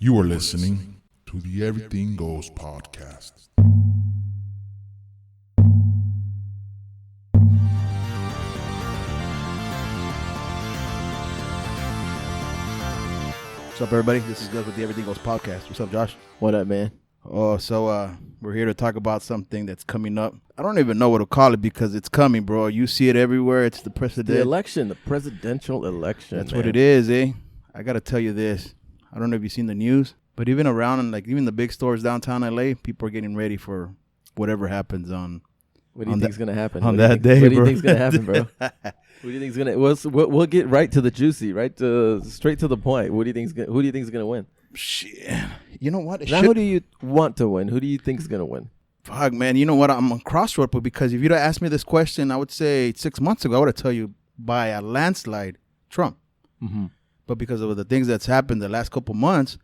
You are listening to the Everything Goes podcast. What's up, everybody? This is Gus with the Everything Goes podcast. What's up, Josh? What up, man? We're here to talk about something that's coming up. I don't even know what to call it because it's coming, bro. You see it everywhere. It's the president. The presidential election. That's what it is, eh? I got to tell you this. I don't know if you've seen the news, but even around and even the big stores downtown LA, people are getting ready for whatever happens on. What do you think's gonna happen on that day, bro? What do you think's gonna happen, bro? What do you think's gonna? We'll get right to the juicy, straight to the point. Who do you think's gonna win? Shit. You know what? Who do you want to win? Who do you think's gonna win? Fuck, man. You know what? I'm on crossroad, but because if you'd have asked me this question, I would say 6 months ago, I would have told you by a landslide, Trump. Mm-hmm. But because of the things that's happened the last couple months,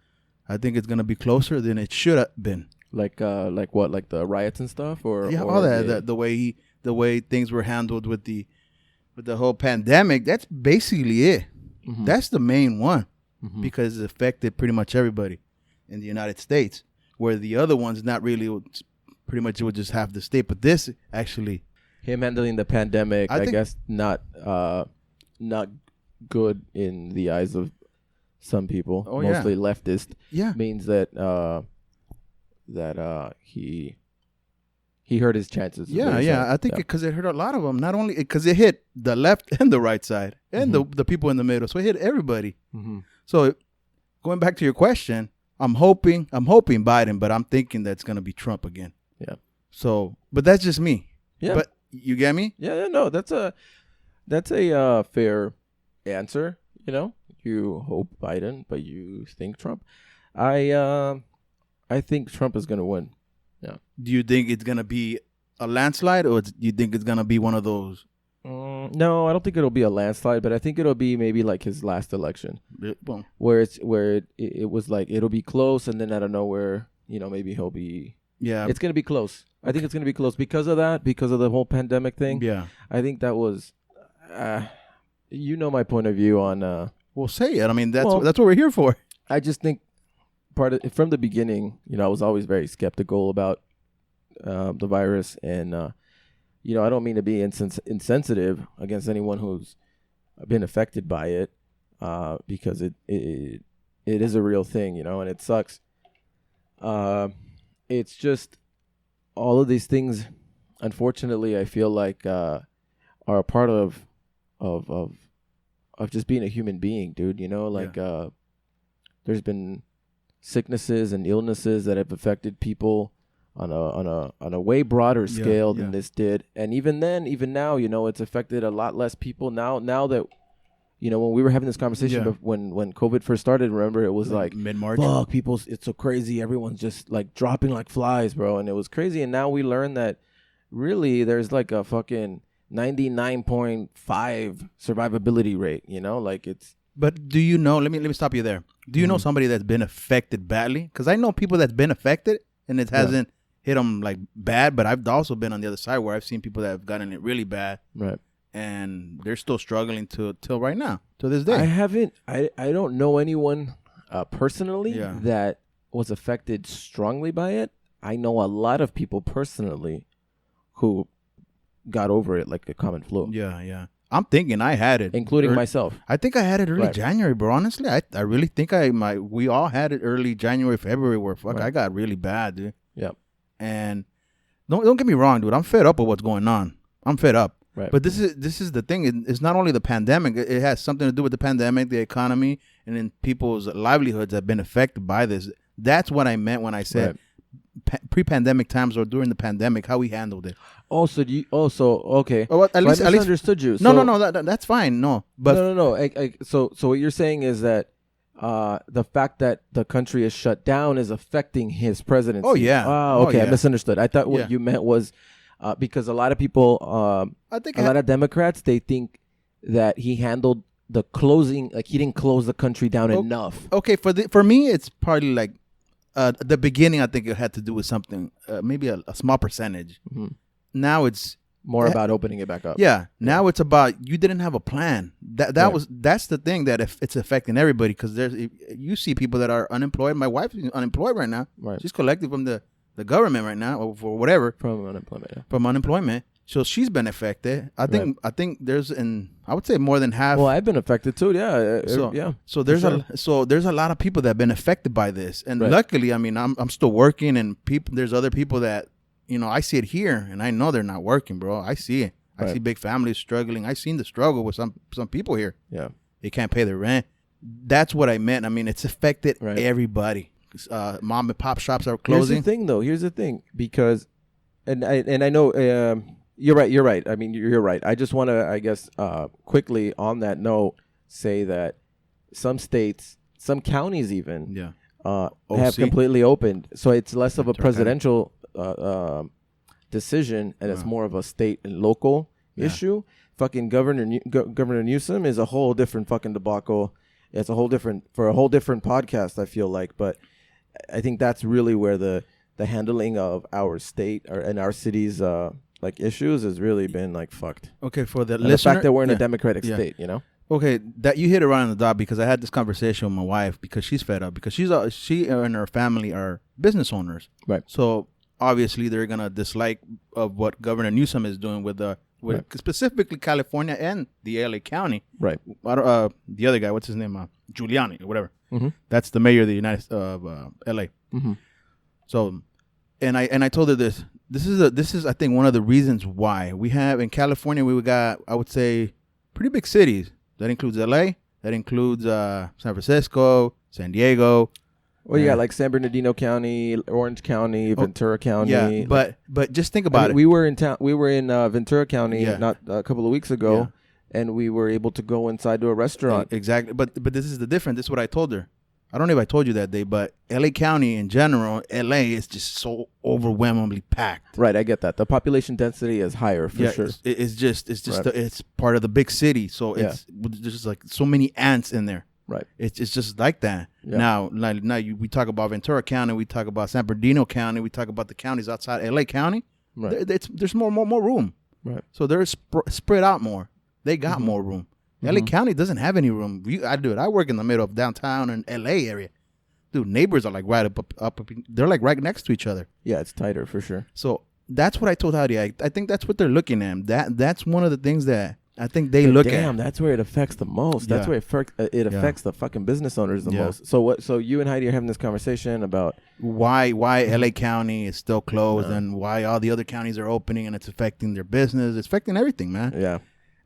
I think it's gonna be closer than it should have been. Like what? Like the riots and stuff, or all that. The way things were handled with the whole pandemic. That's basically it. Mm-hmm. That's the main one, mm-hmm. because it affected pretty much everybody in the United States. Where the other ones not really, pretty much it would just have the state. But this actually, him handling the pandemic, I guess not good in the eyes of some people, mostly leftist. Yeah, means that he hurt his chances. Yeah. I think because it hurt a lot of them. Not only because it hit the left and the right side and mm-hmm. the people in the middle. So it hit everybody. Mm-hmm. So going back to your question, I'm hoping Biden, but I'm thinking that's gonna be Trump again. Yeah. So, but that's just me. Yeah. But you get me? Yeah. No, that's a fair answer. You know, you hope Biden, but you think Trump. I think Trump is going to win. Yeah. Do you think it's going to be a landslide, or do you think it's going to be one of those? No, I don't think it'll be a landslide, but I think it'll be maybe like his last election, where it was like it'll be close, and then out of nowhere, maybe he'll be. Yeah. It's going to be close. I think it's going to be close because of the whole pandemic thing. Yeah. I think that was, my point of view on. Well, say it. I mean, that's what we're here for. I just think. From the beginning, I was always very skeptical about the virus, and I don't mean to be insensitive against anyone who's been affected by it, because it is a real thing, and it sucks. It's just all of these things, unfortunately, I feel like are a part of just being a human being, dude. There's been sicknesses and illnesses that have affected people on a way broader scale than this did, and even now, it's affected a lot less people now that when we were having this conversation when COVID first started, remember, it was like mid-March. Fuck, people, it's so crazy, everyone's just like dropping like flies, bro, and it was crazy. And now we learn that really there's like a fucking 99.5 survivability rate, it's. But do you know, let me stop you there. Do you know somebody that's been affected badly? Because I know people that's been affected and it hasn't hit them like bad, but I've also been on the other side where I've seen people that have gotten it really bad. Right. And they're still struggling till right now, to this day. I don't know anyone personally that was affected strongly by it. I know a lot of people personally who got over it like a common flu. Yeah. I'm thinking I had it, including myself. I think I had it early January, bro. Honestly, I really think we all had it early January, February. Where I got really bad, dude. Yep. And don't get me wrong, dude. I'm fed up with what's going on. I'm fed up. Right. But this is the thing. It's not only the pandemic. It has something to do with the pandemic, the economy, and then people's livelihoods have been affected by this. That's what I meant when I said pre-pandemic times or during the pandemic, how we handled it. Okay. Well, at least misunderstood you. No, that's fine. No, but no. So what you're saying is that the fact that the country is shut down is affecting his presidency. Oh yeah. Okay. I misunderstood. I thought what you meant was because a lot of people, I think a lot of Democrats, they think that he handled the closing, like he didn't close the country down enough. Okay, for me, it's partly like the beginning. I think it had to do with something, maybe a small percentage. Mm-hmm. Now it's More about opening it back up. Yeah. Now it's about you didn't have a plan. That's the thing that if it's affecting everybody because you see people that are unemployed. My wife's unemployed right now. Right. She's collecting from the government right now or for whatever. From unemployment. Yeah. From unemployment. So she's been affected. I think there's I would say more than half. Well, I've been affected too. Yeah. So there's a lot of people that have been affected by this. And luckily, I mean, I'm still working and there's other people that I see it here, and I know they're not working, bro. I see it. I see big families struggling. I've seen the struggle with some people here. Yeah. They can't pay their rent. That's what I meant. I mean, it's affected everybody. Mom and pop shops are closing. Here's the thing. Because, and I know you're right. I mean, you're right. I just want to, I guess, quickly on that note, say that some states, some counties even, have completely opened. So it's less of a presidential decision, and it's more of a state and local issue. Fucking Governor Newsom is a whole different fucking debacle. It's a whole different podcast, I feel like. But I think that's really where the handling of our state and our cities like issues has really been like fucked. Okay, for the listener, the fact that we're in a democratic state, Okay, that you hit it right on the dot because I had this conversation with my wife because she's fed up because she and her family are business owners. Right. So obviously they're gonna dislike of what Governor Newsom is doing with specifically California and the LA County. Right. The other guy, what's his name? Giuliani or whatever. Mm-hmm. That's the mayor of the United of LA. Mm-hmm. So, and I told her this. This is I think one of the reasons why we have in California we got I would say pretty big cities. That includes LA. That includes San Francisco, San Diego. Well, you got like San Bernardino County, Orange County, Ventura County. Yeah, but just think about it. We were in Ventura County not a couple of weeks ago, and we were able to go inside to a restaurant. Exactly, but this is the difference. This is what I told her. I don't know if I told you that day, but LA County in general, LA is just so overwhelmingly packed. Right, I get that. The population density is higher for sure. It's just it's part of the big city, so there's just like so many ants in there. Right. It's just like that. Yeah. Now we talk about Ventura County, we talk about San Bernardino County, we talk about the counties outside LA County. Right. There's more room. Right. So they're spread out more. They got more room. LA County doesn't have any room. I work in the middle of downtown and LA area. Dude, neighbors are like right up. They're like right next to each other. Yeah, it's tighter for sure. So that's what I told Heidi. I think that's what they're looking at. That's one of the things that I think they look at. Damn, that's where it affects the most. That's where it affects the fucking business owners the most. So what? So you and Heidi are having this conversation about why LA County is still closed and why all the other counties are opening and it's affecting their business. It's affecting everything, man. Yeah.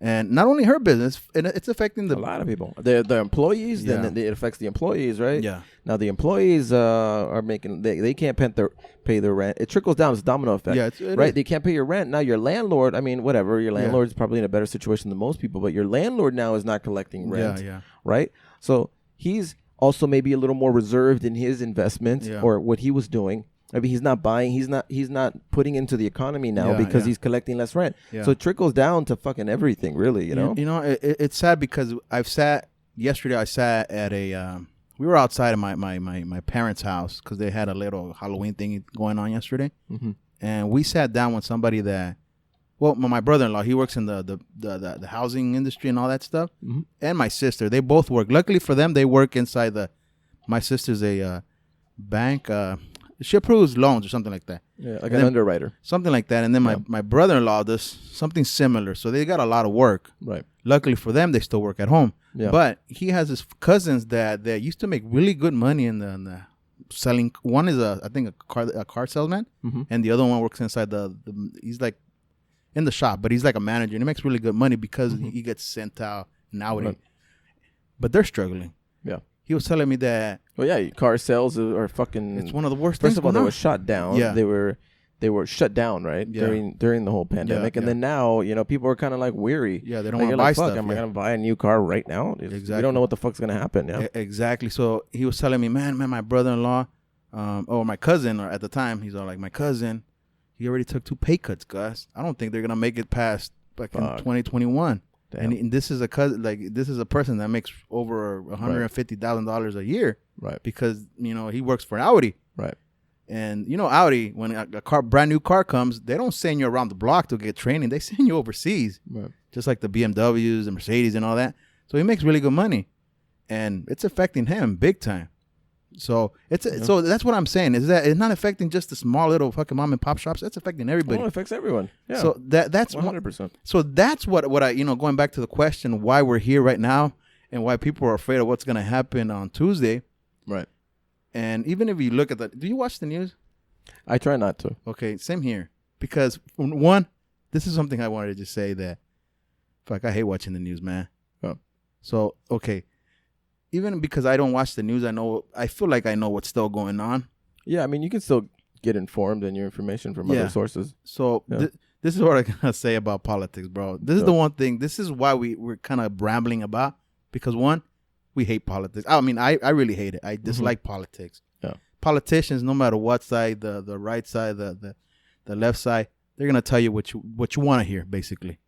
And not only her business, it's affecting a lot of people. The employees, then it affects the employees, right? Yeah. Now the employees are making they can't pay their rent. It trickles down. It's a domino effect. Yeah, right. They can't pay your rent. Now your landlord. I mean, whatever. Your landlord's probably in a better situation than most people, but your landlord now is not collecting rent. Yeah. Right. So he's also maybe a little more reserved in his investments or what he was doing. I mean, he's not buying. He's not putting into the economy now because he's collecting less rent. Yeah. So it trickles down to fucking everything, really. You know. It's sad because yesterday. I sat at a. We were outside of my parents' house because they had a little Halloween thing going on yesterday, and we sat down with somebody that. Well, my brother-in-law, he works in the housing industry and all that stuff, and my sister, they both work. Luckily for them, they work inside my sister's a bank. She approves loans or something like that. Yeah, like an underwriter. Something like that. And then my brother-in-law does something similar. So they got a lot of work. Right. Luckily for them, they still work at home. Yeah. But he has his cousins that used to make really good money in the selling. One is I think a car salesman, and the other one works inside the he's like in the shop, but he's like a manager and he makes really good money because he gets sent out nowadays. Right. But they're struggling. Yeah. He was telling me that. Well, yeah, car sales are fucking. It's one of the worst things. First of all, they were shut down. Yeah. They were shut down, right? Yeah. During the whole pandemic, and then now, people are kind of like weary. Yeah, they don't want to buy stuff. Am I gonna buy a new car right now? Exactly. We don't know what the fuck's gonna happen. Yeah. Exactly. So he was telling me, man, my brother-in-law, or my cousin, or at the time, he's all like, my cousin, he already took 2 pay cuts, Gus. I don't think they're gonna make it past like in 2021. Damn. And this is a cousin, this is a person that makes over $150,000 a year, right? Because he works for Audi, right? And you know, Audi, when a brand new car comes, they don't send you around the block to get training. They send you overseas, right. Just like the BMWs, the Mercedes, and all that. So he makes really good money, and it's affecting him big time. So so that's what I'm saying is that it's not affecting just the small little fucking mom and pop shops. It's affecting everybody. Well, it affects everyone. Yeah. So that's 100%. So that's what I going back to the question why we're here right now and why people are afraid of what's going to happen on Tuesday. Right. And even if you look at do you watch the news? I try not to. Okay, same here. Because one, this is something I wanted to just say that fuck, I hate watching the news, man. Oh. So okay. Even because I don't watch the news, I feel like I know what's still going on. Yeah, I mean, you can still get informed and your information from other sources. So this is what I'm going to say about politics, bro. This is the one thing. This is why we're kind of rambling about. Because one, we hate politics. I mean, I really hate it. I dislike politics. Yeah. Politicians, no matter what side, the right side, the left side, they're going to tell you what you want to hear, basically.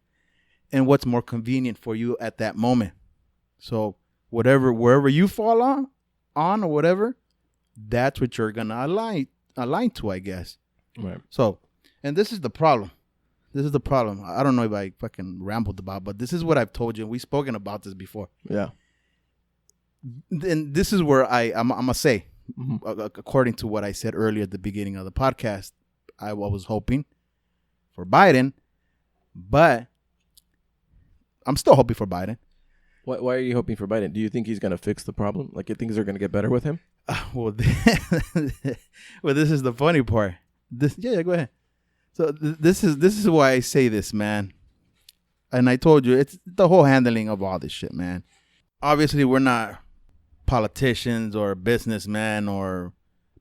And what's more convenient for you at that moment. So wherever you fall on or whatever, that's what you're gonna align to, I guess. Right. So, and this is the problem. I don't know if I fucking rambled about, but this is what I've told you. We've spoken about this before. Yeah. And this is where I'm gonna say, according to what I said earlier at the beginning of the podcast, I was hoping for Biden, but I'm still hoping for Biden. Why are you hoping for Biden? Do you think he's going to fix the problem? Like, you think things are going to get better with him? Well, this is the funny part. Go ahead. So this is why I say this, man. And I told you, it's the whole handling of all this shit, man. Obviously, we're not politicians or businessmen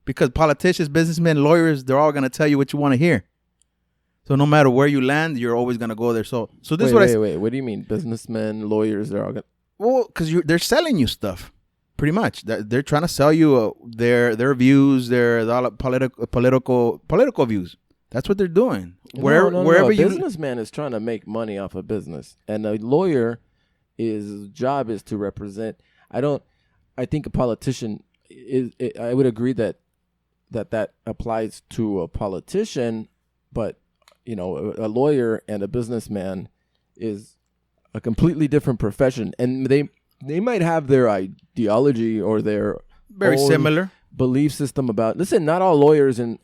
because politicians, businessmen, lawyers, they're all going to tell you what you want to hear. So no matter where you land, you're always going to go there. So this is what wait. What do you mean? Businessmen, lawyers, they're all going to... Well, because they're selling you stuff, pretty much. They're trying to sell you their views, their political views. That's what they're doing. Wherever you... A businessman is trying to make money off of business. And a lawyer, his job is to represent... I think a politician... I would agree that applies to a politician, but... You know, a lawyer and a businessman is a completely different profession, and they might have their ideology or their very similar belief system about. Listen, not all lawyers and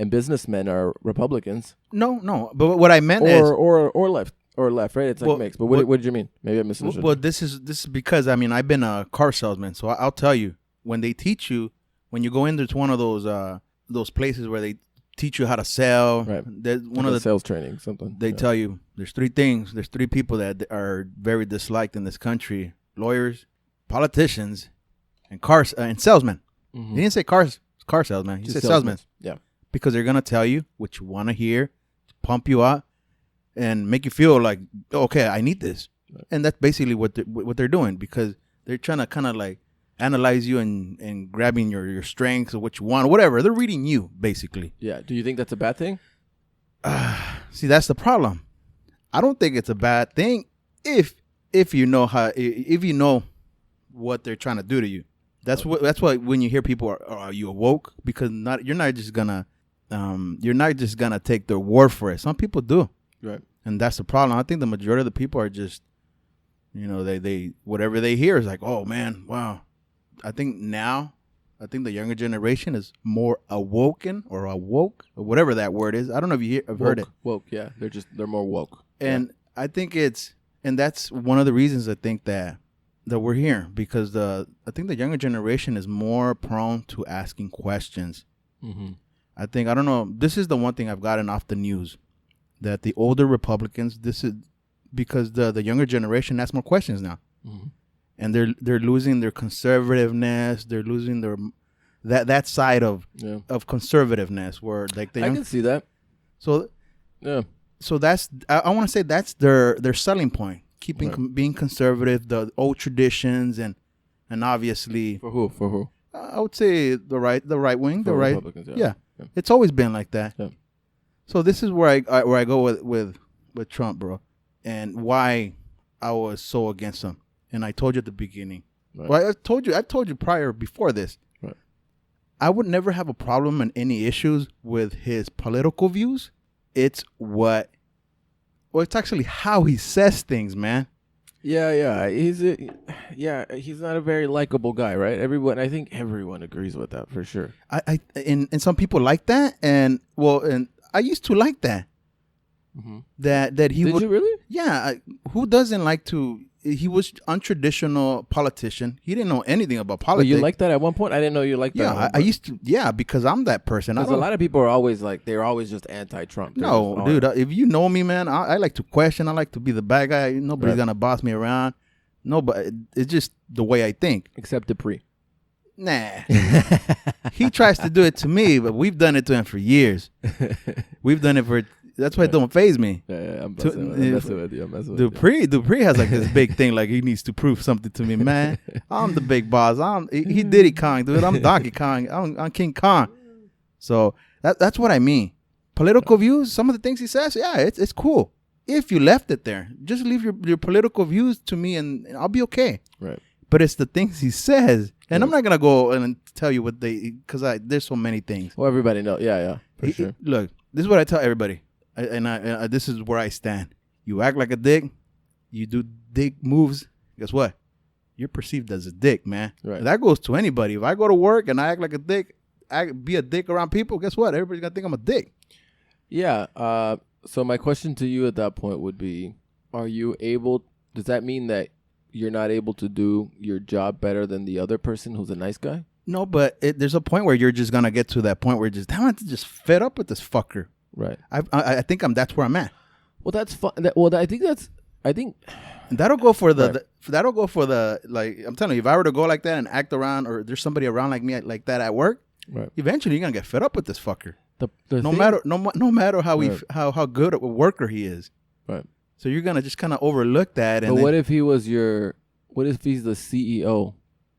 businessmen are Republicans. No. But what I meant or left, right? It's like mixed. But what did you mean? Maybe I misunderstood. Well, this is because I've been a car salesman, so I'll tell you when they teach you when you go into one of those places where they teach you how to sell. Right. One of the sales training, something. They tell you there's three things. There's three people that are very disliked in this country: lawyers, politicians, and salesmen. Mm-hmm. He didn't say car salesman. He said salesmen. Yeah. Because they're gonna tell you what you want to hear, pump you up, and make you feel like, okay, I need this. Right. And that's basically what they're doing because they're trying to kind of like analyze you and grabbing your strengths or what you want, or whatever. They're reading you, basically. Yeah. Do you think that's a bad thing? See, that's the problem. I don't think it's a bad thing if you know what they're trying to do to you. That's why when you hear people are you awoke, because you're not just gonna take their word for it. Some people do, right? And that's the problem. I think the majority of the people are just, they whatever they hear is like, oh man, wow. I think the younger generation is more awoken or awoke or whatever that word is. I don't know if you have heard it. Woke, yeah. They're more woke. And I think that's one of the reasons I think that we're here, because I think the younger generation is more prone to asking questions. Mm-hmm. I don't know. This is the one thing I've gotten off the news, that the older Republicans, this is because the younger generation asks more questions now. Mm-hmm. And they're losing their conservativeness. They're losing their that side of conservativeness, where like I can see that. So yeah. So that's I want to say that's their selling point. Being conservative, the old traditions, and obviously for who? I would say the right wing, the right. Republicans, yeah. It's always been like that. Yeah. So this is where I go with Trump, bro, and why I was so against him. And I told you at the beginning. Right. Well, I told you prior before this. Right. I would never have a problem and any issues with his political views. It's it's actually how he says things, man. Yeah. He's not a very likable guy, right? I think everyone agrees with that for sure. And some people like that, and I used to like that. Mm-hmm. That he Did would. You really? Yeah. Who doesn't like to? He was untraditional politician. He didn't know anything about politics. Well, you liked that at one point? I didn't know you liked that. Yeah, I used to. Yeah, because I'm that person. Because a lot of people are always like, they're always just anti-Trump. No, dude. If you know me, man, I like to question. I like to be the bad guy. Nobody's gonna boss me around. Nobody. It's just the way I think. Except Dupree. Nah. He tries to do it to me, but we've done it to him for years. We've done it for. That's why it don't faze me. Yeah, I'm messing with you. Dupree has like this big thing, like he needs to prove something to me, man. I'm the big boss. He Diddy Kong, dude. I'm Donkey Kong. I'm King Kong. So that's what I mean. Political views, some of the things he says, yeah, it's cool. If you left it there, just leave your political views to me, and I'll be okay. Right. But it's the things he says, and I'm not gonna go and tell you what because there's so many things. Well, everybody knows. Yeah, for sure. Look, this is what I tell everybody. And this is where I stand. You act like a dick. You do dick moves. Guess what? You're perceived as a dick, man. Right. That goes to anybody. If I go to work and I act like a dick, be a dick around people, guess what? Everybody's going to think I'm a dick. Yeah. So my question to you at that point would be, does that mean that you're not able to do your job better than the other person who's a nice guy? No, but there's a point where you're just going to get to that point where you're I'm just fed up with this fucker. Right. I think that's where I'm at. Well, that's fun. I think that'll go for that'll go for the, like, I'm telling you, if I were to go like that and act around, or there's somebody around like me like that at work, right, eventually you're gonna get fed up with this fucker. No matter how right, how good a worker he is. Right. So you're gonna just kind of overlook that. But what if he's the CEO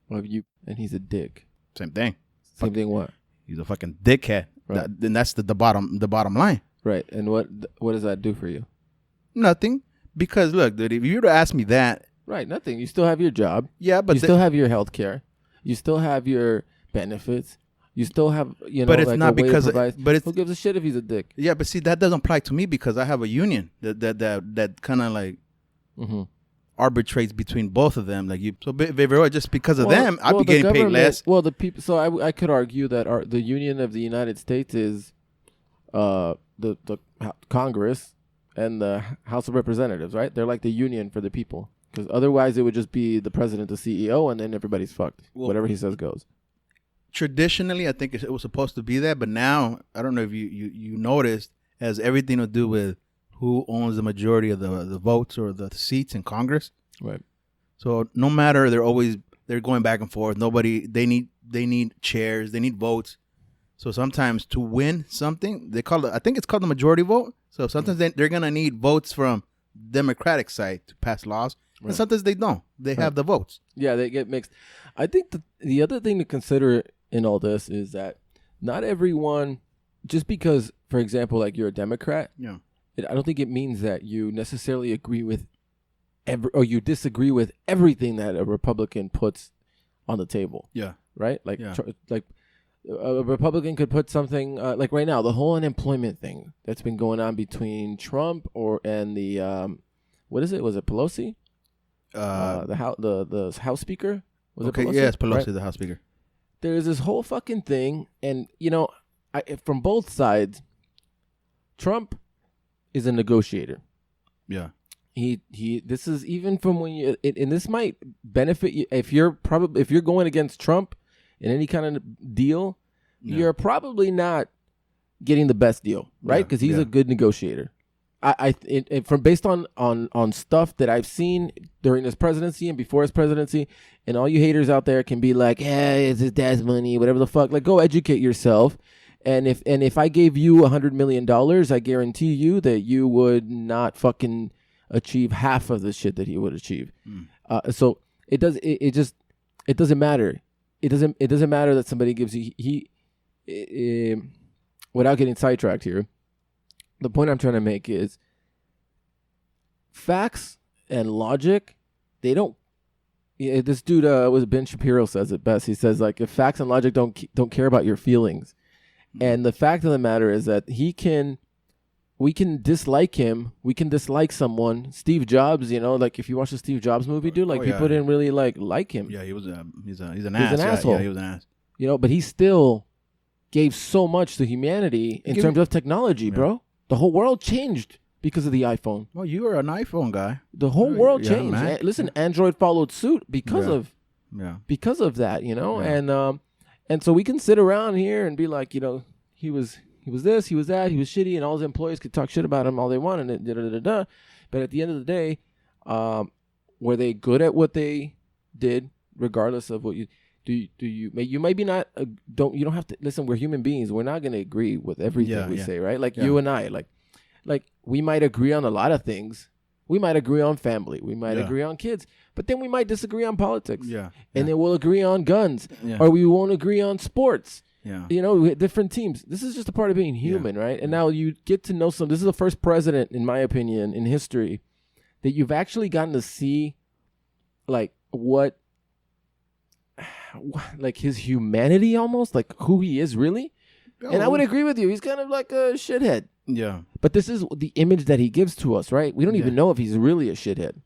of you and he's a dick? Same thing. Same thing. What? He's a fucking dickhead. Right. Then that's the bottom line. Right. And what does that do for you? Nothing. Because look, dude, if you were to ask me that, right, nothing. You still have your job. Yeah, but you still have your health care. You still have your benefits. You still have, but it's like not because. But it's, who gives a shit if he's a dick? Yeah, but see, that doesn't apply to me because I have a union that kind of like arbitrates between both of them. Like so if it were just because of them, I'd be getting paid less. Well, the people. So I could argue that the Union of the United States is, the Congress and the House of Representatives, right? They're like the union for the people. Because otherwise, it would just be the president, the CEO, and then everybody's fucked. Well, whatever he says goes. Traditionally, I think it was supposed to be that, but now I don't know if you noticed, it has everything to do with who owns the majority of the votes or the seats in Congress. Right. So no matter, they're going back and forth. They need chairs, they need votes. So sometimes to win something, I think it's called the majority vote. So sometimes they're gonna need votes from Democratic side to pass laws, and sometimes they don't. They have the votes. Yeah, they get mixed. I think the other thing to consider in all this is that not everyone, just because, for example, like you're a Democrat, I don't think it means that you necessarily agree with or you disagree with everything that a Republican puts on the table. Yeah. Right? Like, like a Republican could put something like right now, the whole unemployment thing that's been going on between Trump and the what is it? Was it Pelosi? The House Speaker? Was it Pelosi? Yes, Pelosi, right? The House Speaker. There's this whole fucking thing, and from both sides, Trump is a negotiator. Yeah. He this is even from when you and this might benefit you if you're going against Trump in any kind of deal, you're probably not getting the best deal, right? Because he's a good negotiator. Based on stuff that I've seen during his presidency and before his presidency, and all you haters out there can be like, "Hey, it's his dad's money, whatever the fuck." Like, go educate yourself. And if I gave you $100 million, I guarantee you that you would not fucking achieve half of the shit that he would achieve. So it doesn't matter. It doesn't matter that somebody gives you without getting sidetracked here. The point I'm trying to make is facts and logic. They don't. this dude was Ben Shapiro says it best. He says like if facts and logic don't care about your feelings, and the fact of the matter is that we can dislike him. We can dislike someone. Steve Jobs, like if you watch the Steve Jobs movie, dude, like people didn't really like him. Yeah, he was he's an ass. He's an asshole. Yeah, he was an ass. But he still gave so much to humanity in terms of technology, bro. The whole world changed because of the iPhone. Well, you were an iPhone guy. The whole world changed. Listen, Android followed suit because of that, Yeah. And so we can sit around here and be like, he was this, he was that, he was shitty, and all his employees could talk shit about him all they want, and da-da-da-da. But at the end of the day, were they good at what they did, regardless of what you maybe not you don't have to listen. We're human beings. We're not going to agree with everything we say, right? Like you and I, like we might agree on a lot of things. We might agree on family. We might agree on kids, but then we might disagree on politics. And then we'll agree on guns, or we won't agree on sports. Different teams. This is just a part of being human, right? And now you get to know this is the first president, in my opinion, in history that you've actually gotten to see, like like his humanity, almost like who he is really. And I would agree with you. He's kind of like a shithead. Yeah. But this is the image that he gives to us, right? We don't even know if he's really a shithead.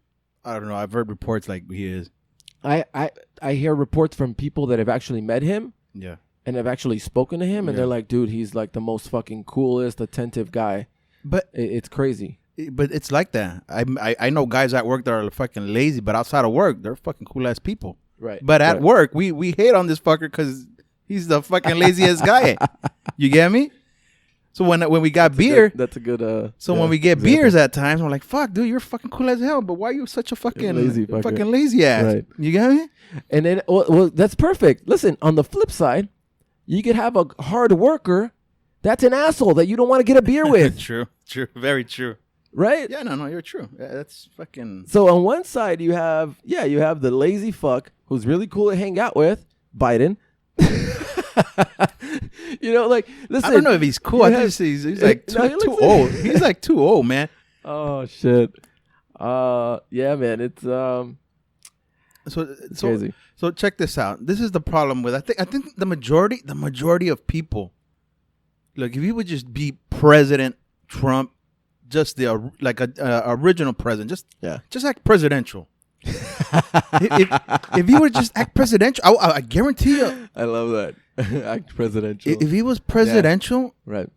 I don't know. I've heard reports like he is. I hear reports from people that have actually met him. Yeah. And have actually spoken to him, and they're like, dude, he's like the most fucking coolest, attentive guy. But it's crazy. But it's like that. I know guys at work that are fucking lazy, but outside of work, they're fucking cool ass people. Right. But at work, we hate on this fucker because he's the fucking laziest guy. You get me? So when we got beer, that's a good. When we get beers at times, we're like, "Fuck, dude, you're fucking cool as hell, but why are you such a fucking lazy ass?" Right. You get me? And then, well, that's perfect. Listen, on the flip side, you could have a hard worker that's an asshole that you don't want to get a beer with. True, very true. Right? Yeah, no, you're true. That's fucking. So on one side you have the lazy fuck who's really cool to hang out with, Biden. Like, listen. I don't know if he's cool. I think he's like too old. He's like too old, man. Oh shit. Yeah, man. It's it's crazy. So check this out. This is the problem with I think the majority of people. Look, if he would just be President Trump, just the original president, just act presidential. if he would just act presidential, I guarantee you. I love that. Act presidential. If he was presidential, right?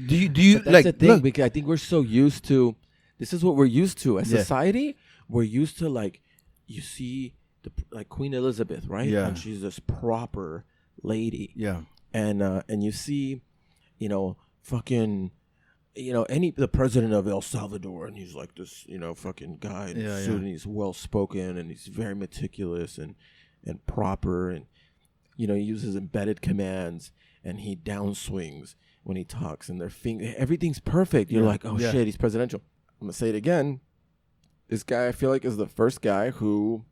Do you but that's the thing? Look, because I think we're so used to. This is what we're used to as society. We're used to you see like Queen Elizabeth, right? Yeah, and she's this proper lady. Yeah, and you see, fucking. The president of El Salvador, and he's like this, fucking guy in a suit, and he's well spoken, and he's very meticulous and proper, and he uses embedded commands, and he downswings when he talks, and everything's perfect. You're like, oh shit, he's presidential. I'm gonna say it again. This guy, I feel like, is the first guy who,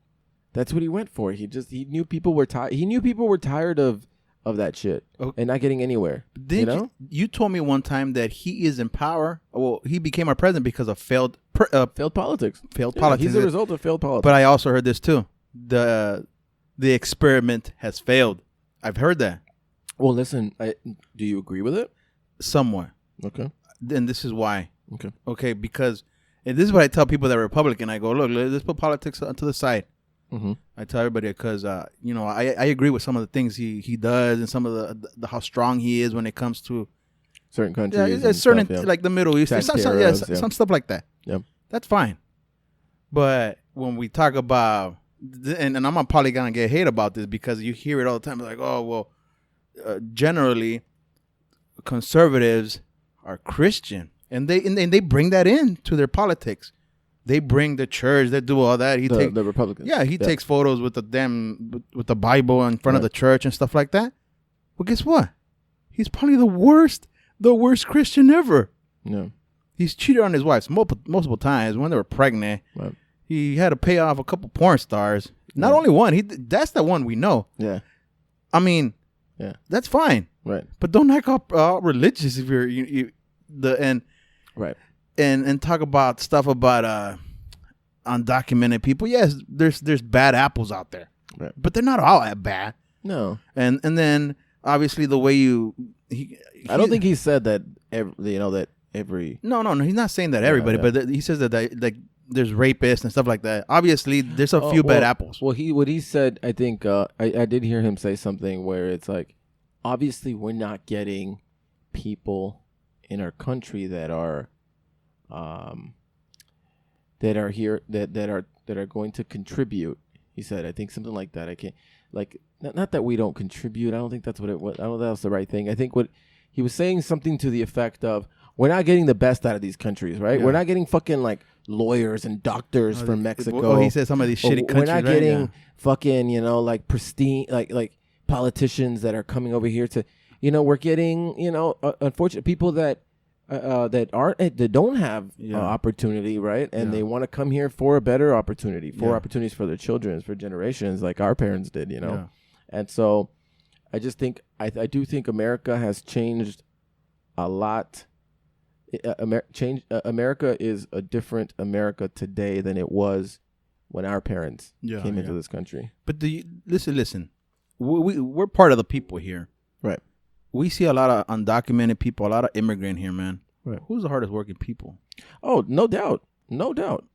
that's what he went for. He knew people were tired. He knew people were tired of that shit and not getting anywhere. You told me one time that he is in power. Well, he became our president because of failed politics. Politics. He's a result of failed politics. But I also heard this too. The experiment has failed. I've heard that. Well, listen. Do you agree with it? Somewhat. Okay. And this is why. Okay. Because and this is what I tell people that are Republican. I go, look, let's put politics to the side. Mm-hmm. I tell everybody because I agree with some of the things he does and some of the how strong he is when it comes to certain countries, like the Middle East, some stuff like that. Yeah, that's fine. But when we talk about and I'm probably gonna get hate about this because you hear it all the time, like, oh well, generally conservatives are Christian and they bring that into their politics. They bring the church. They do all that. The Republicans. Yeah, he takes photos with the Bible in front of the church and stuff like that. Well, guess what? He's probably the worst Christian ever. Yeah. He's cheated on his wife multiple times when they were pregnant. Right. He had to pay off a couple porn stars. Not only one. That's the one we know. Yeah. I mean, that's fine. Right. But don't act all religious if you're right. And talk about stuff about undocumented people. Yes, there's bad apples out there, right. But they're not all that bad. No. And then obviously the way I don't think he said that every. No, he's not saying that everybody, but he says that like there's rapists and stuff like that. Obviously, there's a few bad apples. Well, what he said, I think I did hear him say something where it's like, obviously we're not getting people in our country that are here that are going to contribute. He said, I think something like that. I can't like not that we don't contribute. I don't think that's what it was. I don't know if that was the right thing. I think what he was saying something to the effect of, we're not getting the best out of these countries, right? Yeah. We're not getting fucking like lawyers and doctors from Mexico. He said some of these shitty countries. We're not getting fucking, like pristine, like politicians that are coming over here to, we're getting, unfortunate people that don't have opportunity, right? And they want to come here for a better opportunity, for opportunities for their children, for generations, like our parents did, Yeah. And so, I just think I do think America has changed a lot. America is a different America today than it was when our parents came into this country. But listen, we're part of the people here, right? We see a lot of undocumented people, a lot of immigrant here, man. Right. Who's the hardest working people? Oh, no doubt. No doubt.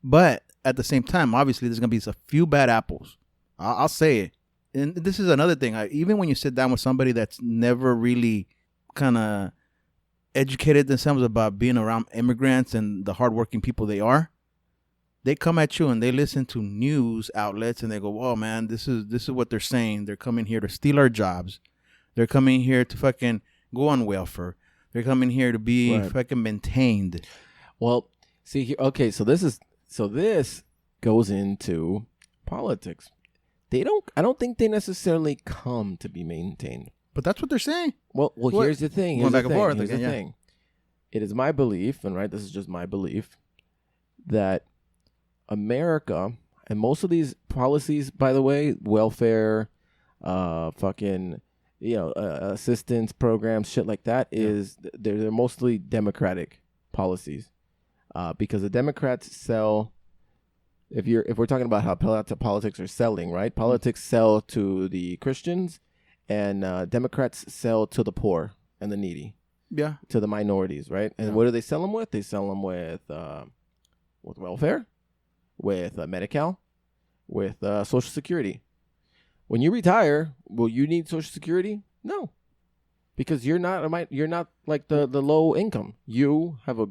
But at the same time, obviously, there's gonna be a few bad apples. I'll say it. And this is another thing. Even when you sit down with somebody that's never really kind of educated themselves about being around immigrants and the hardworking people they are, they come at you and they listen to news outlets and they go, "Whoa, man, this is what they're saying. They're coming here to steal our jobs. They're coming here to fucking go on welfare. They're coming here to be fucking maintained." Well, see, okay, so this goes into politics. I don't think they necessarily come to be maintained. But that's what they're saying. Well, here's the thing. Going back and forth. Here's the thing. It is my belief, and this is just my belief, that America, and most of these policies, by the way, welfare, assistance programs, shit like that, they're mostly Democratic policies, because the Democrats sell. If we're talking about how politics are selling, right? Politics sell to the Christians, and Democrats sell to the poor and the needy. Yeah. To the minorities, right? And what do they sell them with? They sell them with welfare, with Medi-Cal, with Social Security. When you retire, will you need Social Security? No, because you're not like the low income. You have a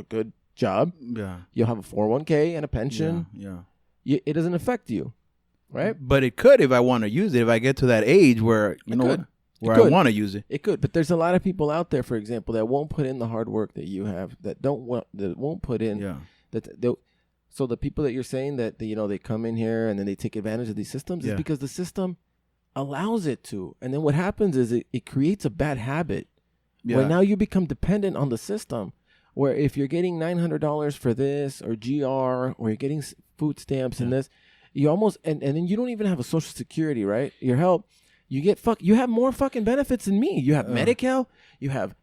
good job. Yeah. You'll have a 401k and a pension. Yeah. It doesn't affect you, right? But it could if I want to use it. If I get to that age where I want to use it. It could. But there's a lot of people out there, for example, that won't put in the hard work that you have, that won't put in. Yeah. So the people that you're saying that they come in here and then they take advantage of these systems is because the system allows it to. And then what happens is it creates a bad habit where now you become dependent on the system. Where if you're getting $900 for this or GR, or you're getting food stamps and this, you almost and then you don't even have a Social Security, right? Your help, you have more fucking benefits than me. You have Medi-Cal, you have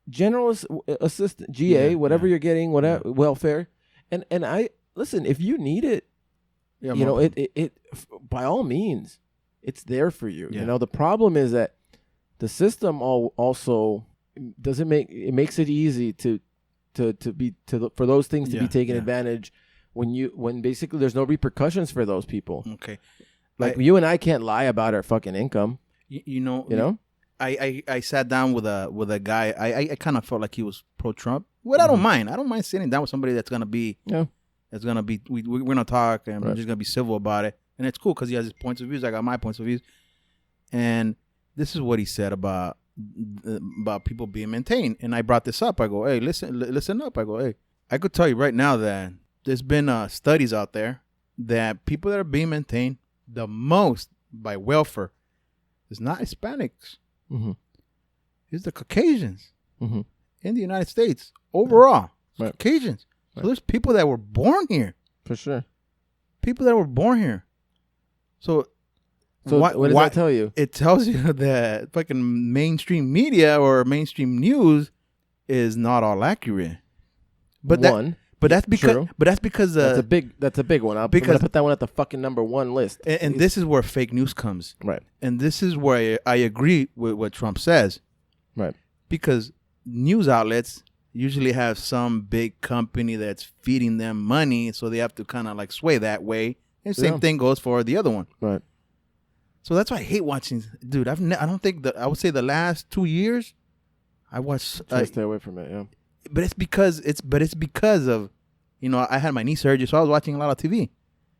General Assistant, GA, whatever you're getting, whatever welfare, and I listen. If you need it, it by all means, it's there for you. Yeah. The problem is that the system also makes it easy for those things to be taken advantage when basically there's no repercussions for those people. Okay. Like you and I can't lie about our fucking income. You know? I sat down with a guy. I kind of felt like he was pro-Trump. Well, I don't mind. I don't mind sitting down with somebody that's gonna be we're gonna talk and we're just gonna be civil about it. And it's cool because he has his points of views. I got my points of views. And this is what he said about people being maintained. And I brought this up. I go, hey, listen up. I go, hey, I could tell you right now that there's been studies out there that people that are being maintained the most by welfare is not Hispanics. Mm-hmm. It's the Caucasians in the United States overall. Right. Caucasians. Right. So there's people that were born here. For sure. People that were born here. So what does that tell you? It tells you that fucking mainstream media or mainstream news is not all accurate. But But that's because. True. But that's because. That's a big one. I'm gonna put that one at the fucking number one list. And this is where fake news comes. Right. And this is where I agree with what Trump says. Right. Because news outlets usually have some big company that's feeding them money, so they have to kind of like sway that way. And same thing goes for the other one. Right. So that's why I hate watching. Dude, I don't think that I would say the last 2 years I watched. Try to stay away from it. Yeah. But it's because of, I had my knee surgery, so I was watching a lot of TV,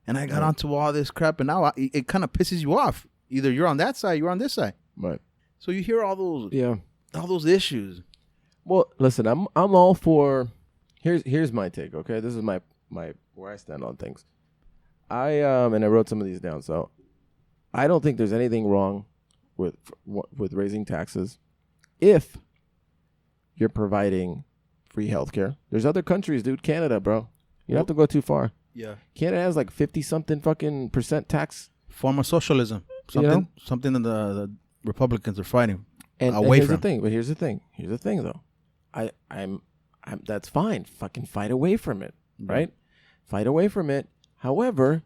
and I got onto all this crap, and now it kind of pisses you off. Either you're on that side, you're on this side. Right. So you hear all those issues. Well, listen, I'm all for. Here's my take. Okay, this is my where I stand on things. And I wrote some of these down. So I don't think there's anything wrong with raising taxes if you're providing free healthcare. There's other countries, dude. Canada, bro. You don't have to go too far. Yeah. Canada has like 50-something fucking % tax. Form of socialism. Something that the Republicans are fighting away from. Here's the thing, though. I'm that's fine. Fucking fight away from it, right? Fight away from it. However,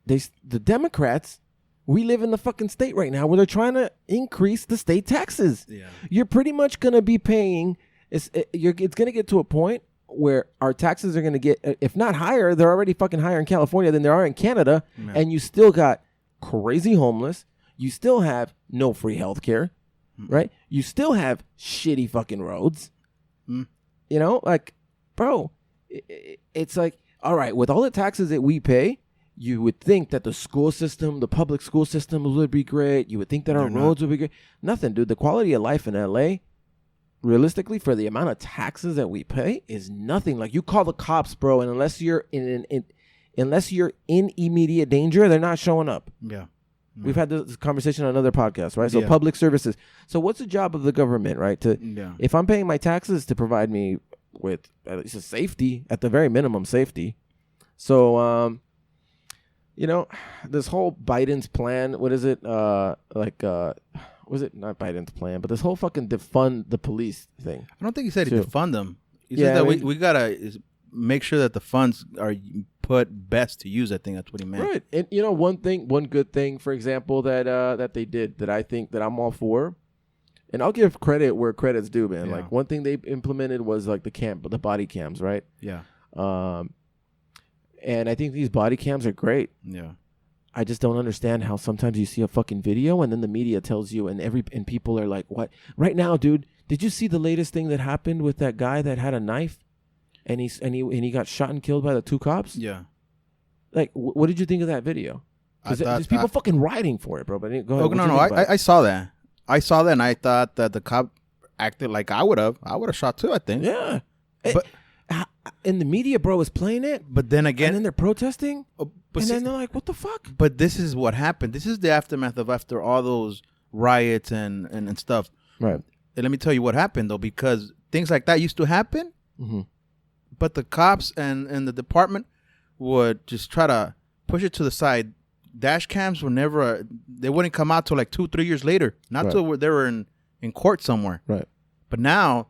the Democrats, we live in the fucking state right now where they're trying to increase the state taxes. Yeah. You're pretty much going to be paying, it's going to get to a point where our taxes are going to get, if not higher, they're already fucking higher in California than they are in Canada. Yeah. And you still got crazy homeless. You still have no free health care, right? You still have shitty fucking roads. Like, bro, it's like, all right, with all the taxes that we pay, you would think that the school system, the public school system would be great. You would think that our roads would be great. Nothing, dude. The quality of life in LA, realistically, for the amount of taxes that we pay, is nothing. Like, you call the cops, bro, and unless you're in immediate danger, they're not showing up. Yeah. We've had this conversation on another podcast, right? So public services. So what's the job of the government, right? If I'm paying my taxes to provide me with at least a safety, at the very minimum safety. So, this whole Biden's plan, what is it? Was it not Biden's plan, but this whole fucking defund the police thing. I don't think he said he defund them. He said that we got to make sure that the funds are put best to use. I think that's what he meant. Right. And one good thing, for example, that they did that I think that I'm all for, and I'll give credit where credit's due, man. Yeah. Like, one thing they implemented was like the body cams, right? Yeah. And I think these body cams are great. Yeah. I just don't understand how sometimes you see a fucking video and then the media tells you and people are like, what? Right now, dude, did you see the latest thing that happened with that guy that had a knife and he got shot and killed by the 2 cops? Yeah. Like, what did you think of that video? Because there's people fucking rioting for it, bro. But go ahead. No, I saw that. I saw that and I thought that the cop acted like I would have shot too, I think. Yeah. But and the media, bro, is playing it. But then again, and then they're protesting. Then they're like, what the fuck? But this is what happened. This is the aftermath of after all those riots and stuff. Right. And let me tell you what happened, though, because things like that used to happen. Mm-hmm. But the cops and the department would just try to push it to the side. Dash cams were never, they wouldn't come out till like 2-3 years later. Not till they were in court somewhere. Right. But now,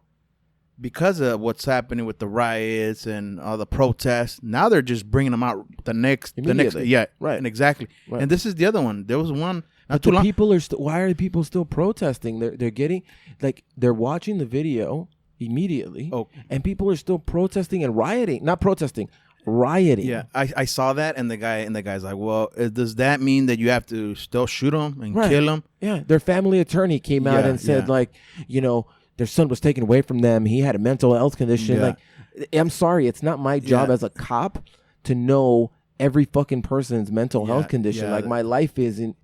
because of what's happening with the riots and all the protests, now they're just bringing them out the next, yeah, right, and exactly. Right. And this is the other one. There was one not too long. People are why are people still protesting? They're getting they're watching the video immediately, and people are still protesting and rioting. Not protesting, rioting. Yeah, I saw that, and the guy's like, well, does that mean that you have to still shoot him and kill him? Yeah, their family attorney came out and said their son was taken away from them. He had a mental health condition. Yeah. Like, I'm sorry, it's not my job as a cop to know every fucking person's mental health condition. Yeah, like, my life isn't.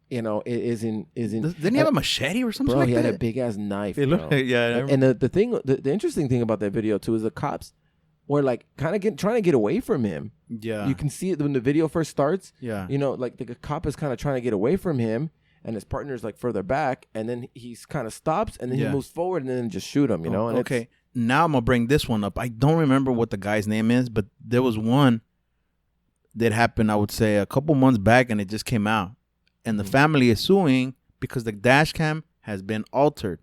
Didn't he have a machete or something? Bro, like he that? had a big ass knife. And the interesting thing about that video too is the cops were like kind of trying to get away from him. Yeah, you can see it when the video first starts. Yeah, like the cop is kind of trying to get away from him, and his partner's like further back, and then he's kind of stops, and then he moves forward, and then just shoot him. And okay, now I'm gonna bring this one up. I don't remember what the guy's name is, but there was one that happened, I would say, a couple months back, and it just came out. And the family is suing because the dash cam has been altered.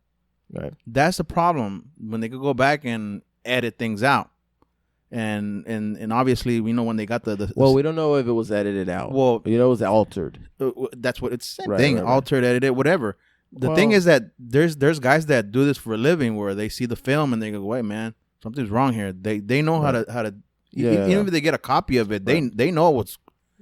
Right. That's the problem when they could go back and edit things out. And obviously we know when they got the well, we don't know if it was edited out. Well, it was altered. That's what it's same thing. Right. Altered, edited, whatever. The thing is that there's guys that do this for a living where they see the film and they go, wait, man, something's wrong here. They know how to even if they get a copy of it, they know what's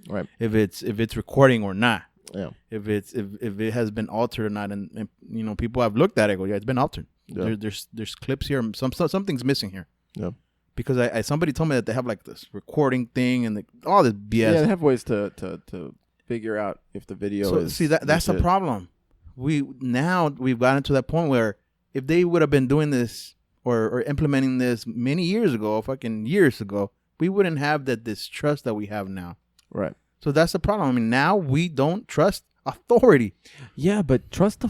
right, if it's recording or not. Yeah. If it has been altered or not, and people have looked at it, go, yeah, it's been altered. Yeah. There's clips here. Something's missing here. Yeah. Because I somebody told me that they have like this recording thing and all this BS. Yeah, they have ways to figure out if the video is. See that's the problem. We've gotten to that point where if they would have been doing this or implementing this many years ago, we wouldn't have that distrust that we have now. Right. So that's the problem. I mean, now we don't trust authority. Yeah, but trust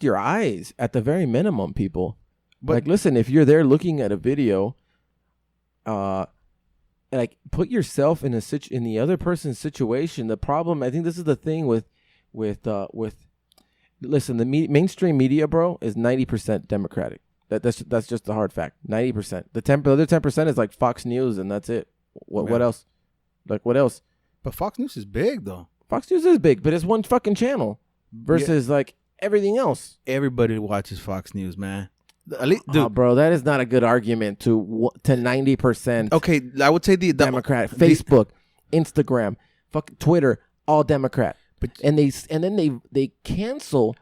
your eyes at the very minimum, people. But like, listen, if you're there looking at a video, like put yourself in the other person's situation. The problem, I think, this is the thing with listen, the mainstream media, bro, is 90% Democratic. That's just the hard fact. 90%. The other 10% is like Fox News, and that's it. What else? Like, what else? But Fox News is big, though. Fox News is big, but it's one fucking channel versus like everything else. Everybody watches Fox News, man. Dude, bro, that is not a good argument to 90%. Okay, I would say the Democrat, Facebook, Instagram, fucking Twitter, all Democrat. But and then they cancel.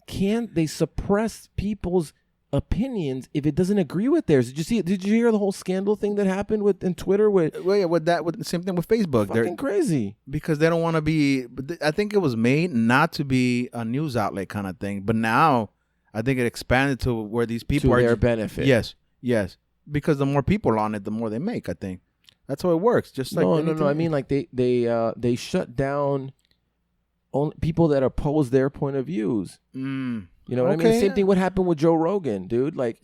They suppress people's opinions if it doesn't agree with theirs. Did you hear the whole scandal thing that happened in Twitter with the same thing with Facebook? Fucking crazy. Because they don't want to be. I think it was made not to be a news outlet kind of thing, but now I think it expanded to where these people to their benefit. Yes. Because the more people on it, the more they make. I think that's how it works. Just like no. I mean, like they shut down only people that oppose their point of views. You know what I mean? Same thing. What happened with Joe Rogan, dude? Like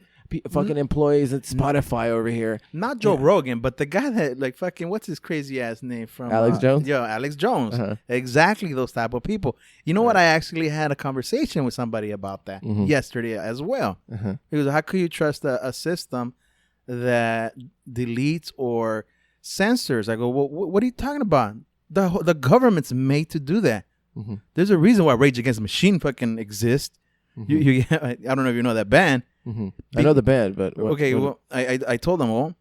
fucking employees at Spotify over here. Not Joe Rogan, but the guy that like fucking what's his crazy ass name from Alex Jones? Yeah, Alex Jones. Uh-huh. Exactly those type of people. You know what? I actually had a conversation with somebody about that yesterday as well. Uh-huh. He was, how could you trust a system that deletes or censors? I go, well, what are you talking about? The government's made to do that. Mm-hmm. There's a reason why Rage Against the Machine fucking exists. Mm-hmm. I don't know if you know that band. Mm-hmm. I know the band, but I told them, well,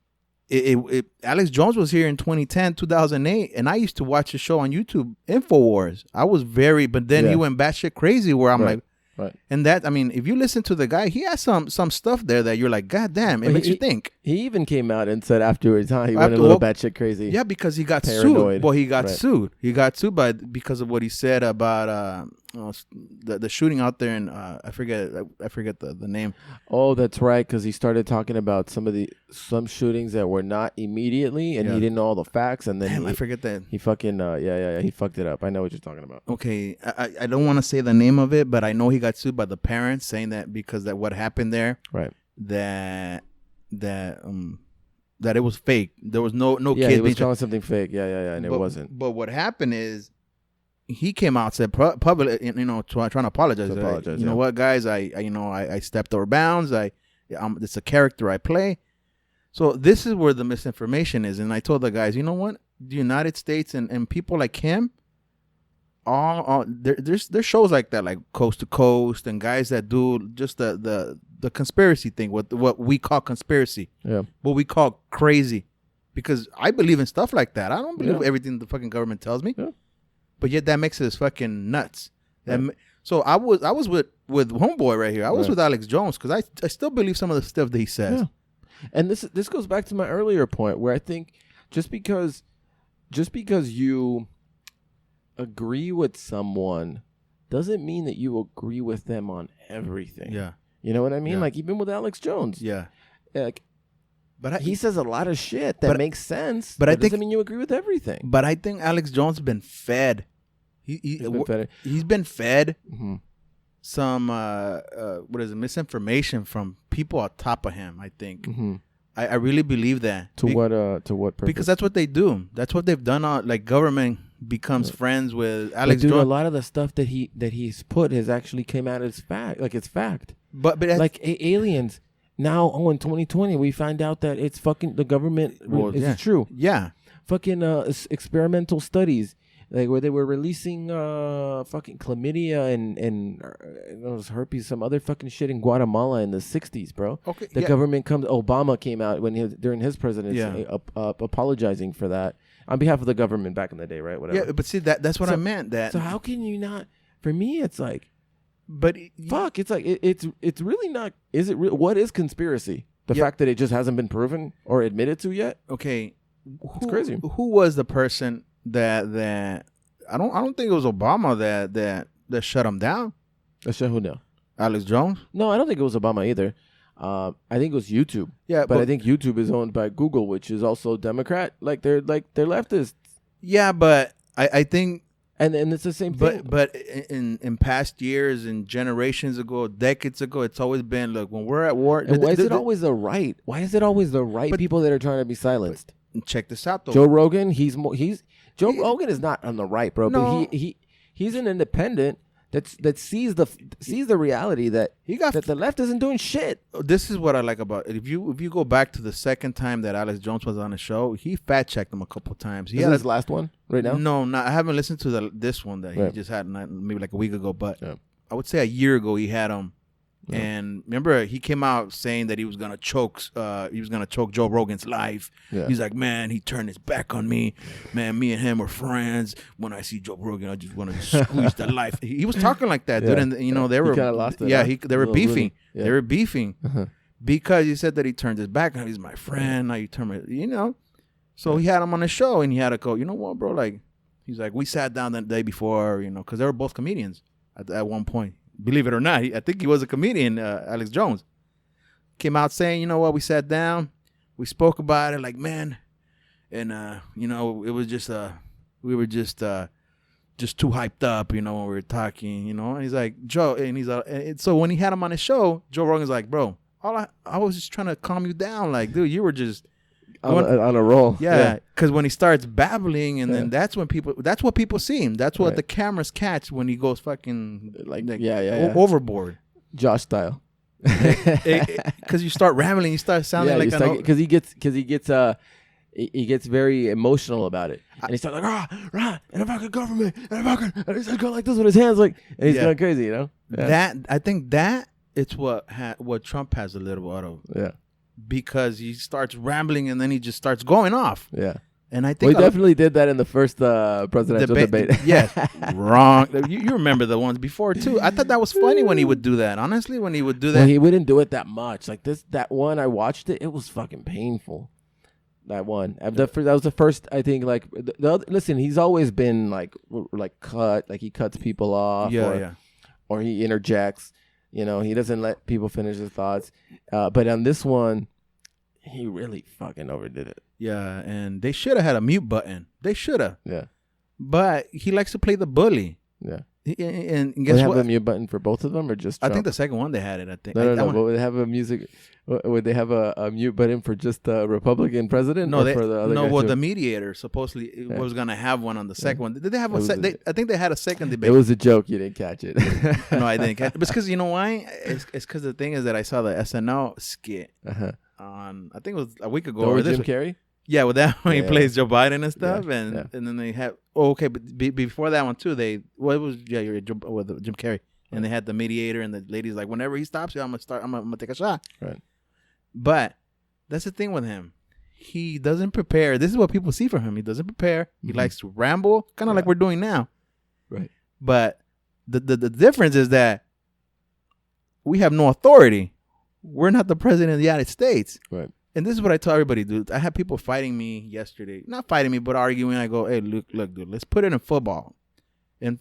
Alex Jones was here in 2008, and I used to watch a show on YouTube, InfoWars. I was but then he went batshit crazy where I'm like, right. And that, I mean, if you listen to the guy, he has some stuff there that you're like, God damn, it makes you think. He even came out and said afterwards, he went a little batshit crazy. Yeah, because he got sued. Well, he got sued. He got sued because of what he said about the shooting out there in I forget the name. Oh, that's right, because he started talking about some shootings that were not immediately, and he didn't know all the facts, and then I forget that he fucking he fucked it up. I know what you're talking about. Okay, I don't want to say the name of it, but I know he got sued by the parents saying that because that what happened there, right? That it was fake. There was no kid. Yeah, he was calling something fake. Yeah, and it wasn't. But what happened is, he came out, said public, trying to apologize. You know what, guys? I stepped over bounds. It's a character I play. So this is where the misinformation is. And I told the guys, you know what? The United States and people like him, there's shows like that, like Coast to Coast, and guys that do just the conspiracy thing, what we call conspiracy, what we call crazy, because I believe in stuff like that. I don't believe everything the fucking government tells me. Yeah. But yet that makes us fucking nuts. So I was with homeboy right here. I was with Alex Jones because I still believe some of the stuff that he says. Yeah. And this goes back to my earlier point where I think just because you agree with someone doesn't mean that you agree with them on everything. Yeah. You know what I mean? Yeah. Like even with Alex Jones. Yeah. Like, but he says a lot of shit that makes sense. But that doesn't mean you agree with everything. But I think Alex Jones has been fed. He's been fed some misinformation from people on top of him. I think. Mm-hmm. I really believe that. To what purpose? Because that's what they do. That's what they've done. Like government becomes friends with Alex Jones. A lot of the stuff that he's put has actually came out as fact. Like it's fact. But like aliens. now, in 2020, we find out that it's fucking the government. It's true. Yeah. Fucking experimental studies, like where they were releasing fucking chlamydia and herpes, some other fucking shit in Guatemala in the 60s, bro. Okay. The government Obama came out during his presidency, apologizing for that on behalf of the government back in the day, right? Whatever. Yeah, but see that's what I meant. So how can you not? For me, it's like. But it's like it's really not. Is it? What is conspiracy? The fact that it just hasn't been proven or admitted to yet. Okay, it's crazy. Who was the person that I don't think it was Obama that shut him down. That shut who down? Alex Jones? No, I don't think it was Obama either. I think it was YouTube. Yeah, but I think YouTube is owned by Google, which is also Democrat. They're leftists. Yeah, but I think. And it's the same thing. But in past years and generations ago, decades ago, it's always been, look, when we're at war. And why is it always the right? Why is it always the right people that are trying to be silenced? Check this out, though. Joe Rogan, Rogan is not on the right, bro. No. But he's an independent that sees the reality that the left isn't doing shit. This is what I like about it. If you go back to the second time that Alex Jones was on the show, he fact checked him a couple of times. He had his last one right now. No, I haven't listened to this one that he just had maybe like a week ago. But I would say a year ago he had him. Yeah. And remember, he came out saying that he was gonna choke Joe Rogan's life. Yeah. He's like, man, he turned his back on me. Man, me and him were friends. When I see Joe Rogan, I just want to squeeze the life. He was talking like that, dude. And they were kind of lost it. Yeah, they were beefing. Yeah. They were beefing because he said that he turned his back on. He's my friend. Now you turn my, So he had him on the show, and he had to go. You know what, bro? Like, he's like, we sat down the day before, because they were both comedians at one point. Believe it or not, I think he was a comedian, Alex Jones. Came out saying, you know what, we sat down, we spoke about it, like, man, and, it was just, we were just too hyped up, when we were talking, and he's like, Joe, and he's so when he had him on his show, Joe Rogan's like, bro, I was just trying to calm you down, like, dude, you were just on a roll. Yeah, because when he starts babbling, and then that's what people see him. That's what the cameras catch when he goes fucking overboard. Josh style. Because you start rambling, you start sounding because he gets very emotional about it, and he starts like and the fucking government, and he starts going like this with his hands, like, and he's going crazy, That I think that it's what Trump has a little bit of. Yeah. Because he starts rambling and then he just starts going off. Yeah. And I think he definitely did that in the first presidential debate. Yes. Wrong. You remember the ones before too. I thought that was funny when he would do that. Honestly, when he would do that. Well, he wouldn't do it that much. Like that one, I watched it. It was fucking painful. That one. That was the first, I think, like, listen, he's always been like he cuts people off. Or he interjects. He doesn't let people finish his thoughts. But on this one, he really fucking overdid it. Yeah, and they should have had a mute button. They should have. Yeah. But he likes to play the bully. Yeah. And guess what? Would they have a mute button for both of them or just Trump? I think the second one they had it, I think. No. But would they have would they have a mute button for just the Republican president? No, for the other guy the mediator suppostly was going to have one on the second one. Did they have I think they had a second debate. It was a joke. You didn't catch it. No, I didn't catch it. It's because, you know why? It's because the thing is that I saw the SNL skit on, I think it was a week ago. Or Jim Carrey? Yeah, with that when he plays Joe Biden and stuff, and then they have but before that one too, it was with Jim Carrey, and they had the mediator, and the lady's like, whenever he stops you, I'm gonna take a shot. Right. But that's the thing with him, he doesn't prepare. This is what people see from him. He doesn't prepare. He likes to ramble, kind of like we're doing now. Right. But the difference is that we have no authority. We're not the president of the United States. Right. And this is what I tell everybody, dude. I had people fighting me yesterday. Not fighting me, but arguing. I go, hey, look, dude, let's put it in football. In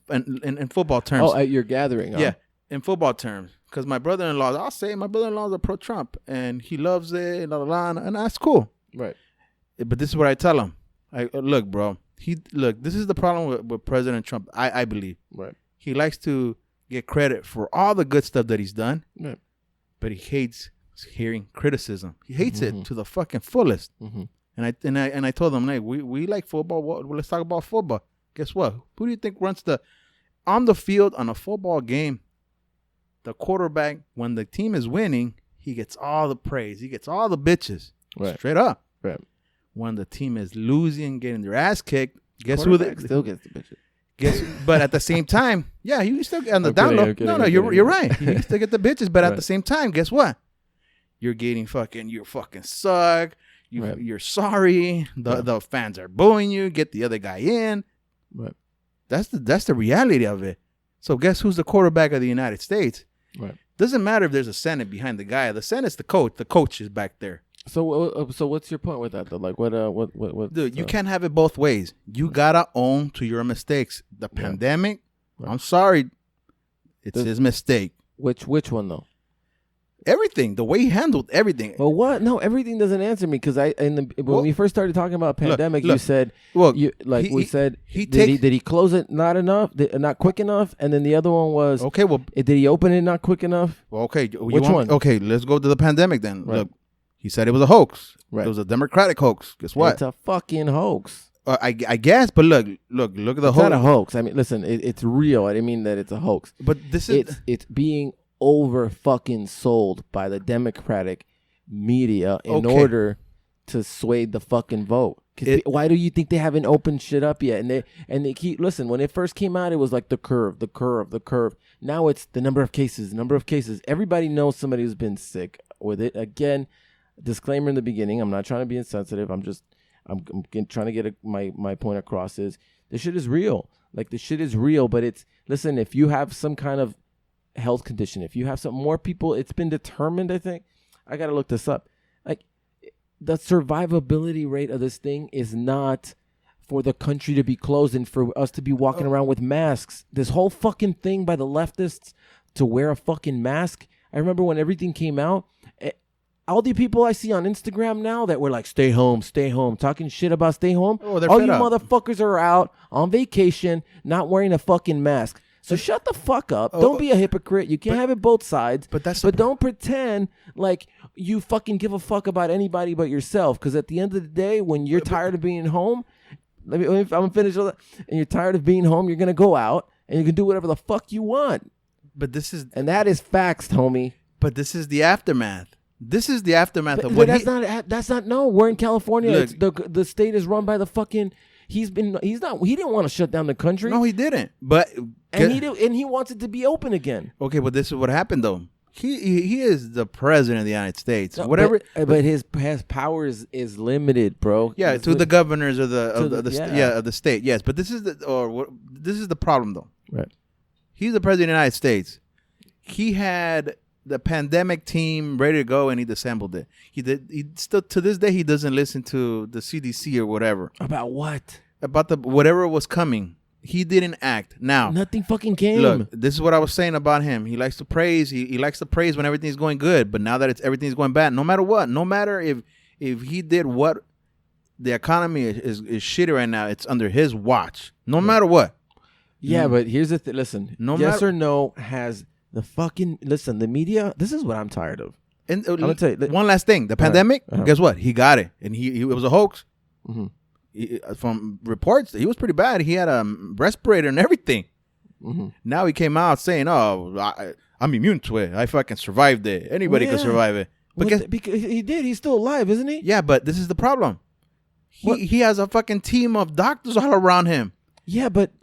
football terms. Oh, at your gathering. Huh? Yeah, in football terms. Because my brother-in-law, I'll say my brother-in-law is a pro-Trump. And he loves it, and that's cool. Right. But this is what I tell him. Look, bro. This is the problem with President Trump, I believe. Right. He likes to get credit for all the good stuff that he's done. Right. But he hates hearing criticism. He hates it to the fucking fullest. And I told them, hey, we like football. Let's talk about football. Guess what? Who do you think runs on the field on a football game? The quarterback, when the team is winning, he gets all the praise. He gets all the bitches. Right. Straight up. Right. When the team is losing, getting their ass kicked, guess who still gets the bitches. But at the same time, yeah, he still on the down low. No, you're right. He still get the bitches, but at the same time, guess what? You're getting you fucking suck. You're sorry. The fans are booing you. Get the other guy in. Right. That's the reality of it. So guess who's the quarterback of the United States? Right. Doesn't matter if there's a Senate behind the guy. The Senate's the coach. The coach is back there. So what's your point with that though? Like what? Dude, you can't have it both ways. You gotta own to your mistakes. The pandemic. Right. I'm sorry, it's his mistake. Which one though? Everything, the way he handled everything. Well, what? No, everything doesn't answer me because when we first started talking about pandemic, you said, did he close it not enough, not quick enough, and then the other one was did he open it not quick enough? Well, okay, which one? Okay, let's go to the pandemic then. Right. Look, he said it was a hoax. Right. It was a Democratic hoax. Guess what? It's a fucking hoax. I guess, but look at the hoax. It's not a hoax. I mean, listen, it's real. I didn't mean that it's a hoax. But this is it's being over fucking sold by the Democratic media in order to sway the fucking vote. Why do you think they haven't opened shit up yet? And they keep when it first came out, it was like the curve. Now it's the number of cases. Everybody knows somebody who's been sick with it. Again, disclaimer in the beginning. I'm not trying to be insensitive. I'm trying to get my point across. Is this shit is real? Like the shit is real. But if you have some kind of health condition, if you have some more people, it's been determined, I think, I gotta look this up, like the survivability rate of this thing is not for the country to be closed and for us to be walking around with masks. This whole fucking thing by the leftists to wear a fucking mask, I remember when everything came out, all the people I see on Instagram now that were like, stay home, talking shit about stay home, all you motherfuckers are out on vacation not wearing a fucking mask. So shut the fuck up. Don't be a hypocrite. You can't have it both sides. But don't pretend like you fucking give a fuck about anybody but yourself. Because at the end of the day, when you're tired of being home, I'm gonna finish all that. And you're tired of being home, you're gonna go out and you can do whatever the fuck you want. And that is facts, homie. But this is the aftermath. This is the aftermath of what that's not. No, we're in California. Look, the state is run by the fucking. He didn't want to shut down the country. No, he didn't. But he wants it to be open again. Okay, but this is what happened though. He is the president of the United States. No, but his power is limited, bro. Yeah, to the governors of the state. Yes, but this is the problem though. Right. He's the president of the United States. He had the pandemic team ready to go, and he disassembled it. He still to this day he doesn't listen to the CDC or whatever. About what? About whatever was coming. He didn't act. Now nothing fucking came. Look, this is what I was saying about him. He likes to praise. He likes to praise when everything's going good. But now that everything's going bad, no matter what, no matter if he did what, the economy is shitty right now. It's under his watch. No matter what. Yeah, but here's the thing. Listen, yes or no has. The fucking the media. This is what I'm tired of. And I'm gonna tell you one last thing. The pandemic. Guess what? He got it, and it was a hoax. Mm-hmm. From reports, he was pretty bad. He had a respirator and everything. Mm-hmm. Now he came out saying, "Oh, I'm immune to it. I fucking survived it. Anybody can survive it." But because he did. He's still alive, isn't he? Yeah, but this is the problem. He has a fucking team of doctors all around him. Yeah, but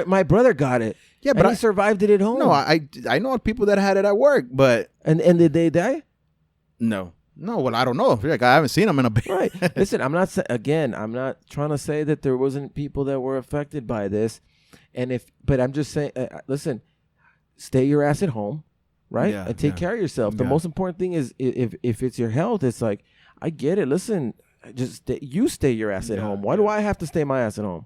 my brother got it. Yeah, but he survived it at home. No, I know people that had it at work, but and did they die? No. Well, I don't know. Like I haven't seen them in a bit. Right. Listen, I'm not trying to say that there wasn't people that were affected by this, but I'm just saying, listen, stay your ass at home, right, and take care of yourself. The most important thing is if it's your health, it's like I get it. Listen, just stay your ass at home. Why do I have to stay my ass at home?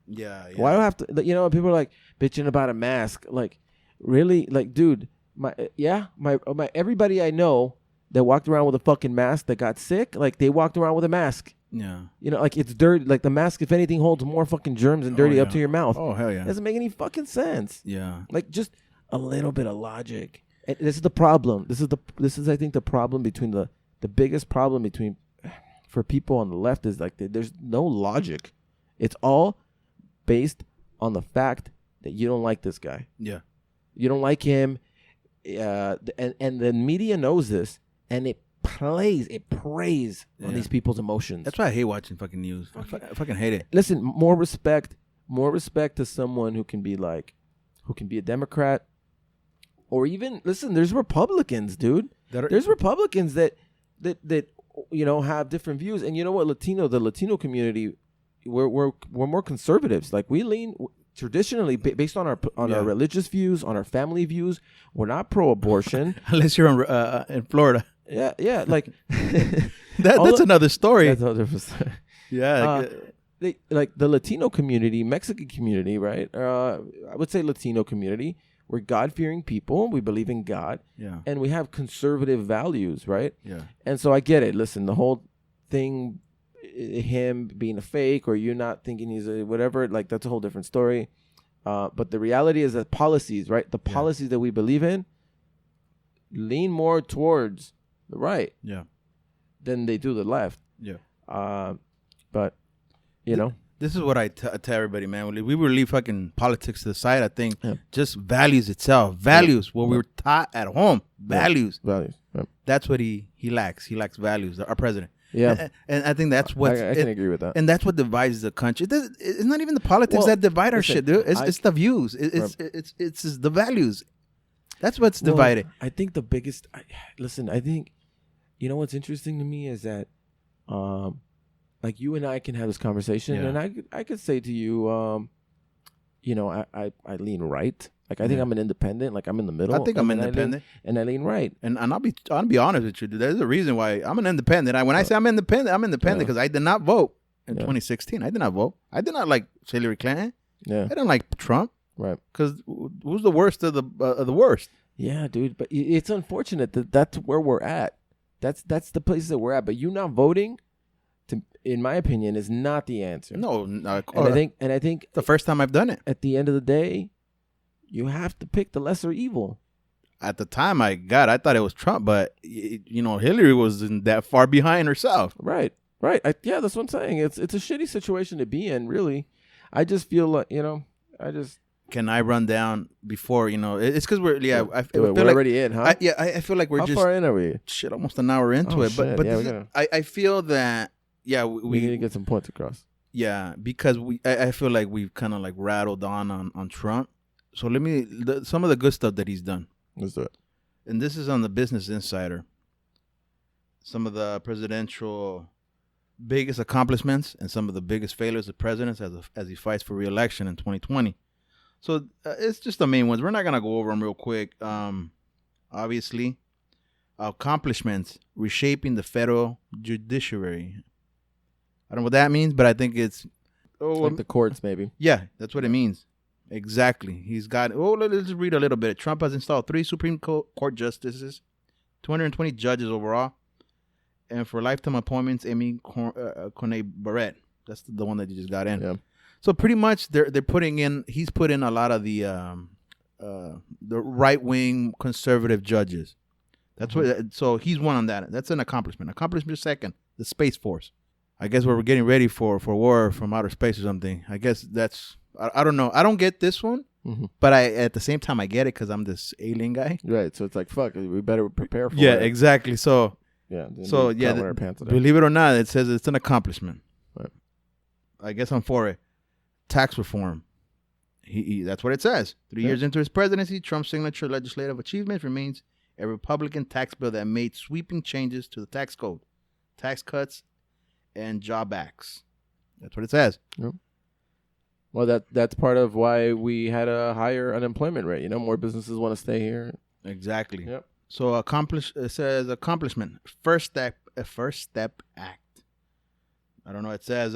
Yeah. Why do I have to? People are like bitching about a mask. Like, really? Like, dude, my everybody I know that walked around with a fucking mask that got sick, like they walked around with a mask. Yeah. Like it's dirty. Like the mask, if anything, holds more fucking germs and dirty up to your mouth. Oh hell yeah. It doesn't make any fucking sense. Yeah. Like just a little bit of logic. And this is the problem. This is I think the problem between the biggest problem between for people on the left is like there's no logic. It's all based on the fact that you don't like this guy. Yeah. You don't like him. and the media knows this, and it preys on these people's emotions. That's why I hate watching fucking news. I fucking hate it. Listen, more respect to someone who can be a Democrat, or even listen. There's Republicans, dude. There's Republicans that have different views, and you know what? The Latino community, we're more conservatives. Like we lean traditionally based on our religious views, on our family views. We're not pro-abortion unless you're in Florida. Yeah, like that's another story. That's another story. Yeah, like the Latino community, Mexican community, right? I would say Latino community. We're God-fearing people. We believe in God. Yeah. And we have conservative values, right? Yeah. And so I get it. Listen, the whole thing, him being a fake or you not thinking he's a whatever, like that's a whole different story. But the reality is that policies, right? The policies that we believe in lean more towards the right than they do the left. Yeah. But, you know. This is what I tell everybody, man. We would leave fucking politics to the side. I think just values itself. Values, what we were taught at home. Values. Values. Yep. That's what he lacks. He lacks values, our president. Yeah. And I think that's what... I can agree with that. And that's what divides the country. It's not even the politics that divide our shit, dude. It's the views. It's the values. That's what's divided. I think the biggest... I think... You know what's interesting to me is that... like you and I can have this conversation, and I could say to you, I lean right. Like I think I'm an independent. Like I'm in the middle. I think I'm independent, and I lean right. And I'll be honest with you, dude. There's a reason why I'm an independent. When I say I'm independent because I did not vote in 2016. I did not vote. I did not like Hillary Clinton. Yeah, I didn't like Trump. Right. Because who's the worst of the worst? Yeah, dude. But it's unfortunate that that's where we're at. That's the place that we're at. But you not voting, in my opinion, is not the answer. No, and I think the first time I've done it. At the end of the day, you have to pick the lesser evil. At the time, I thought it was Trump, but Hillary wasn't that far behind herself. Right. That's what I'm saying. It's a shitty situation to be in. Really, I just feel like Can I run down before It's because we're I feel we're like, already in, huh? I feel like we're How just far in are we? Shit, almost an hour into it. Shit. But I feel that. Yeah, we need to get some points across. Yeah, because I feel like we've kind of like rattled on Trump. So some of the good stuff that he's done. Let's do it. And this is on the Business Insider. Some of the presidential biggest accomplishments and some of the biggest failures of presidents as he fights for re-election in 2020. So it's just the main ones. We're not going to go over them real quick. Obviously, accomplishments, reshaping the federal judiciary. I don't know what that means, but I think it's like the courts, maybe. Yeah, that's what it means. Exactly. He's got. Let's read a little bit. Trump has installed 3 Supreme Court justices, 220 judges overall, and for lifetime appointments, Amy Coney Barrett. That's the one that you just got in. Yeah. So pretty much, they're putting in. He's put in a lot of the right wing conservative judges. That's what. So he's one on that. That's an accomplishment. Accomplishment second, the Space Force. I guess we're getting ready for war from outer space or something. I guess that's, I don't know. I don't get this one, but at the same time, I get it because I'm this alien guy. Right. So it's like, fuck, we better prepare for it. Yeah, exactly. So, pants believe it or not, it says it's an accomplishment. Right. I guess I'm for it. Tax reform. That's what it says. 3 years into his presidency, Trump's signature legislative achievement remains a Republican tax bill that made sweeping changes to the tax code, tax cuts, and job acts. That's what it says. Yep. Well, that's part of why we had a higher unemployment rate. More businesses want to stay here. Exactly. Yep. So it says accomplishment. First Step Act. I don't know. It says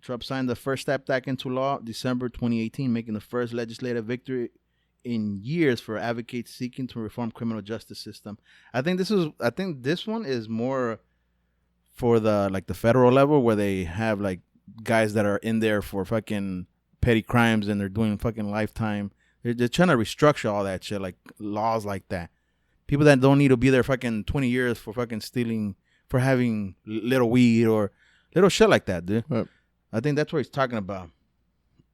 Trump signed the First Step Act into law December 2018, making the first legislative victory in years for advocates seeking to reform criminal justice system. I think this one is more for the federal level, where they have like guys that are in there for fucking petty crimes and they're doing fucking lifetime. They're trying to restructure all that shit, like laws like that. People that don't need to be there fucking 20 years for fucking stealing, for having little weed or little shit like that, dude. Right. I think that's what he's talking about.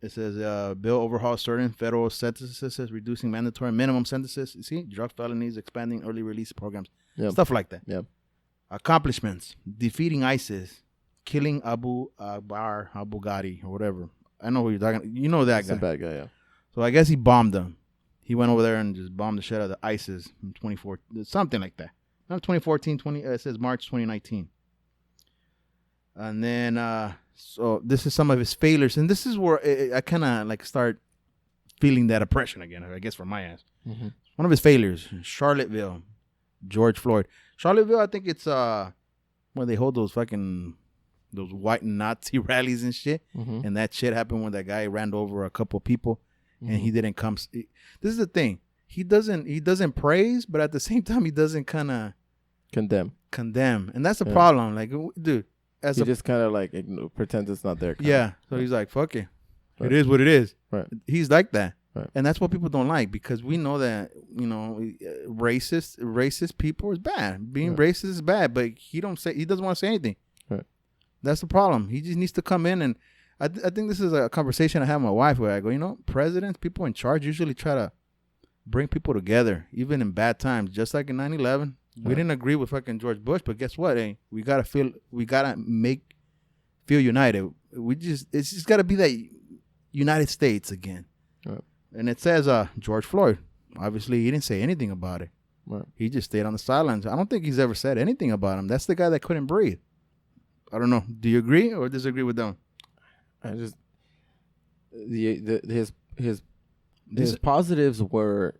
It says bill overhauls certain federal sentences, reducing mandatory minimum sentences. You see, drug felonies, expanding early release programs, stuff like that. Yep. Accomplishments: defeating ISIS, killing Abu Ghari or whatever. I know who you're talking. You know that guy. That's a bad guy. Yeah. So I guess he bombed them. He went over there and just bombed the shit out of the ISIS in 2014, something like that. Not 2014, it says March 2019. And then, so this is some of his failures. And this is where I kind of like start feeling that oppression again, I guess, from my ass. Mm-hmm. One of his failures, Charlottesville, George Floyd. Charlottesville, I think it's where they hold those white Nazi rallies and shit. Mm-hmm. And that shit happened when that guy ran over a couple people. Mm-hmm. And he didn't come. This is the thing. He doesn't praise, but at the same time, he doesn't kind of condemn. And that's the problem. Like, dude, he just kind of like pretends it's not there. Yeah. So he's like, fuck it. Right. It is what it is. Right. He's like that. Right. And that's what people don't like, because we know that, racist people is bad. Being racist is bad, but he doesn't want to say anything. Right. That's the problem. He just needs to come in, and I think this is a conversation I have with my wife where I go, presidents, people in charge usually try to bring people together, even in bad times. Just like in 9/11, we didn't agree with fucking George Bush, but guess what? Hey, we gotta feel united. It's just gotta be that United States again. Right. And it says George Floyd. Obviously, he didn't say anything about it. Right. He just stayed on the sidelines. I don't think he's ever said anything about him. That's the guy that couldn't breathe. I don't know. Do you agree or disagree with them? I just his positives were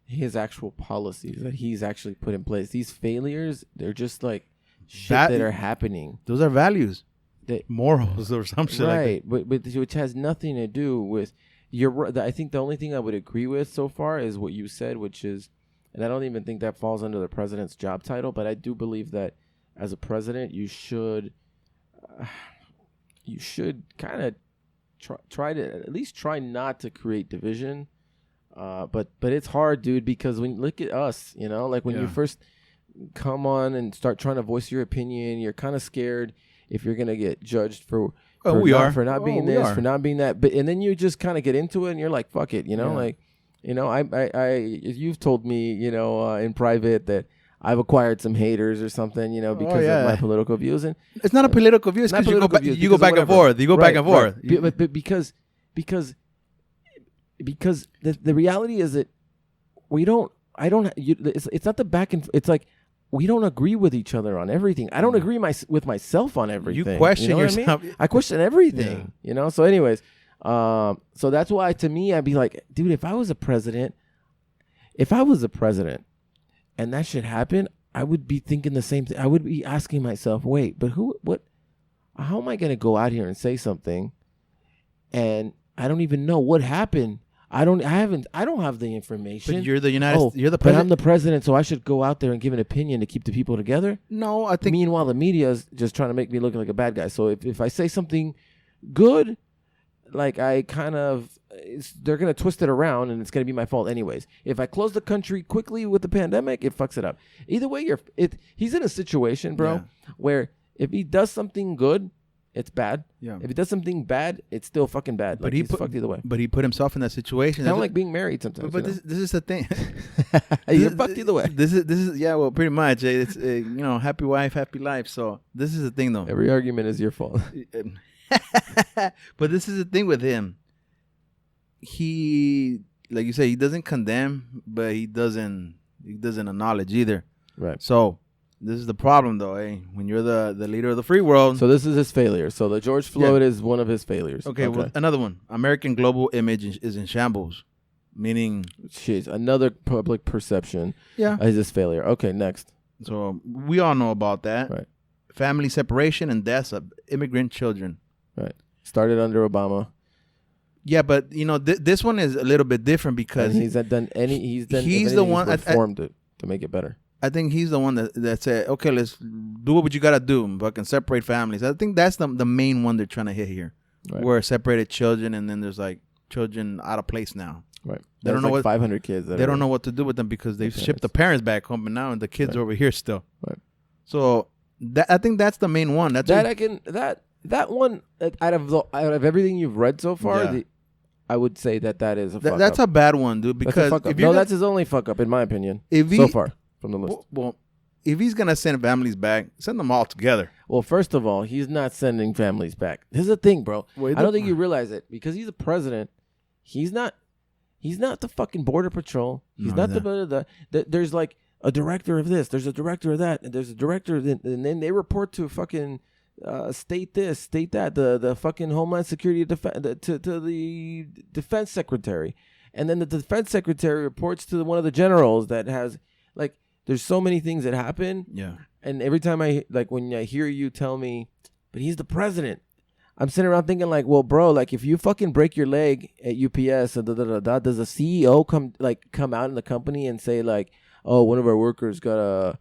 his actual policies that he's actually put in place. These failures, they're just like shit that are happening. Those are values, morals, or some shit right? Like that. But which has nothing to do with I think the only thing I would agree with so far is what you said, which is, and I don't even think that falls under the president's job title, but I do believe that as a president, you should kind of try to at least try not to create division. But it's hard, dude, because when you look at us, like when you first come on and start trying to voice your opinion, you're kind of scared if you're going to get judged for not being this, for not being that. But, and then you just kind of get into it and you're like, fuck it, you've told me, in private that I've acquired some haters or something, because of my political views. And it's not a political view. It's because you go back and forth. You go back and forth. But because the reality is that it's not the back and it's like we don't agree with each other on everything. I don't agree with myself on everything. You question yourself. I question everything. So anyways, so that's why to me I'd be like, dude, if I was a president and that shit happened, I would be thinking the same thing. I would be asking myself, wait, but how am I going to go out here and say something and I don't even know what happened? I don't have the information. But you're the you're the president. But I'm the president, so I should go out there and give an opinion to keep the people together? No, I think. Meanwhile, the media is just trying to make me look like a bad guy. So if I say something good, like they're going to twist it around and it's going to be my fault anyways. If I close the country quickly with the pandemic, it fucks it up. Either way, he's in a situation, bro, where if he does something good, it's bad. Yeah. If he does something bad, it's still fucking bad. But he's fucked either way. But he put himself in that situation. Kind of like being married sometimes. But this is the thing. You're fucked either way. This is well, pretty much. It's happy wife, happy life. So this is the thing, though. Every argument is your fault. But this is the thing with him. He, like you say, he doesn't condemn, but he doesn't acknowledge either. Right. So this is the problem, though, when you're the leader of the free world. So this is his failure. So the George Floyd is one of his failures. Okay. Well, another one. American global image is in shambles, meaning another public perception. Is his failure. Okay, next. So we all know about that. Right. Family separation and deaths of immigrant children. Right. Started under Obama. Yeah, but this one is a little bit different because he's the one reformed it to make it better. I think he's the one that said, okay, let's do what you got to do. Fucking separate families. I think that's the main one they're trying to hit here. Right. Where separated children and then there's like children out of place now. Right. They don't know what 500 kids. They don't know what to do with them because they've shipped the parents back home, but now the kids are over here still. Right. So I think that's the main one. that one out of everything you've read so far, I would say that is a fuck that's up. a bad one, dude. Because that's his only fuck up in my opinion so far from the list. Well, if he's gonna send families back, send them all together. Well, first of all, he's not sending families back. This is the thing, bro. I don't think you realize it because he's a president. He's not the fucking border patrol. He's not the there's like a director of this. There's a director of that. And there's a director, and then they report to fucking state this, state that. The fucking Homeland Security to the defense secretary, and then the defense secretary reports to one of the generals that has like. There's so many things that happen. Yeah. And every time when I hear you tell me, but he's the president, I'm sitting around thinking like, well, bro, like if you fucking break your leg at UPS, does the CEO come out in the company and say like, oh, one of our workers got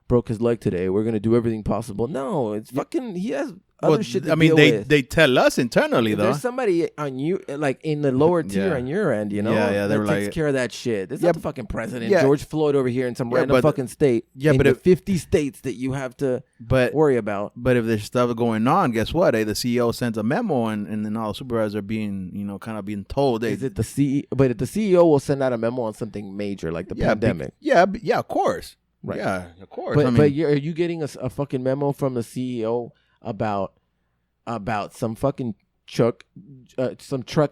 broke his leg today. We're gonna do everything possible. No, it's fucking. He has other shit to deal with. They tell us internally though. There's somebody on you, like in the lower tier on your end, you know. Yeah, they takes care of that shit. It's not the fucking president, George Floyd over here in some random fucking state. Yeah, but 50 states that you have to worry about. But if there's stuff going on, guess what? The CEO sends a memo, and then all the supervisors are being, kind of being told. Is it the CEO? But if the CEO will send out a memo on something major like the pandemic. Of course. Right. Yeah, of course. But are you getting a fucking memo from the CEO about some fucking truck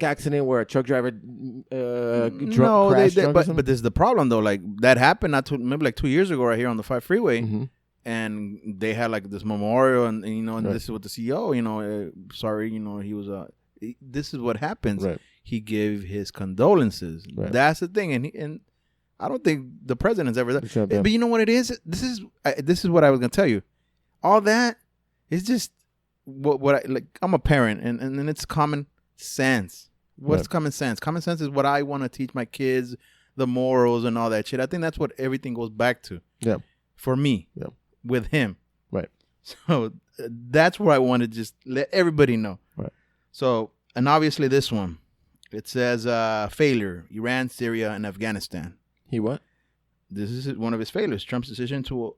accident where a truck driver crashed? But this is the problem though. Like that happened maybe like 2 years ago right here on the 5 freeway, and they had like this memorial, and this is what the CEO, sorry, he was this is what happens. Right. He gave his condolences. Right. That's the thing, and I don't think the president's ever done. But you know what it is? This is what I was gonna tell you. All that is just what I like. I'm a parent, and it's common sense. What's common sense? Common sense is what I want to teach my kids, the morals and all that shit. I think that's what everything goes back to. Yeah. For me. Yeah. With him. Right. So that's where I want to just let everybody know. Right. So, and obviously this one, it says failure: Iran, Syria, and Afghanistan. He what? This is one of his failures. Trump's decision to,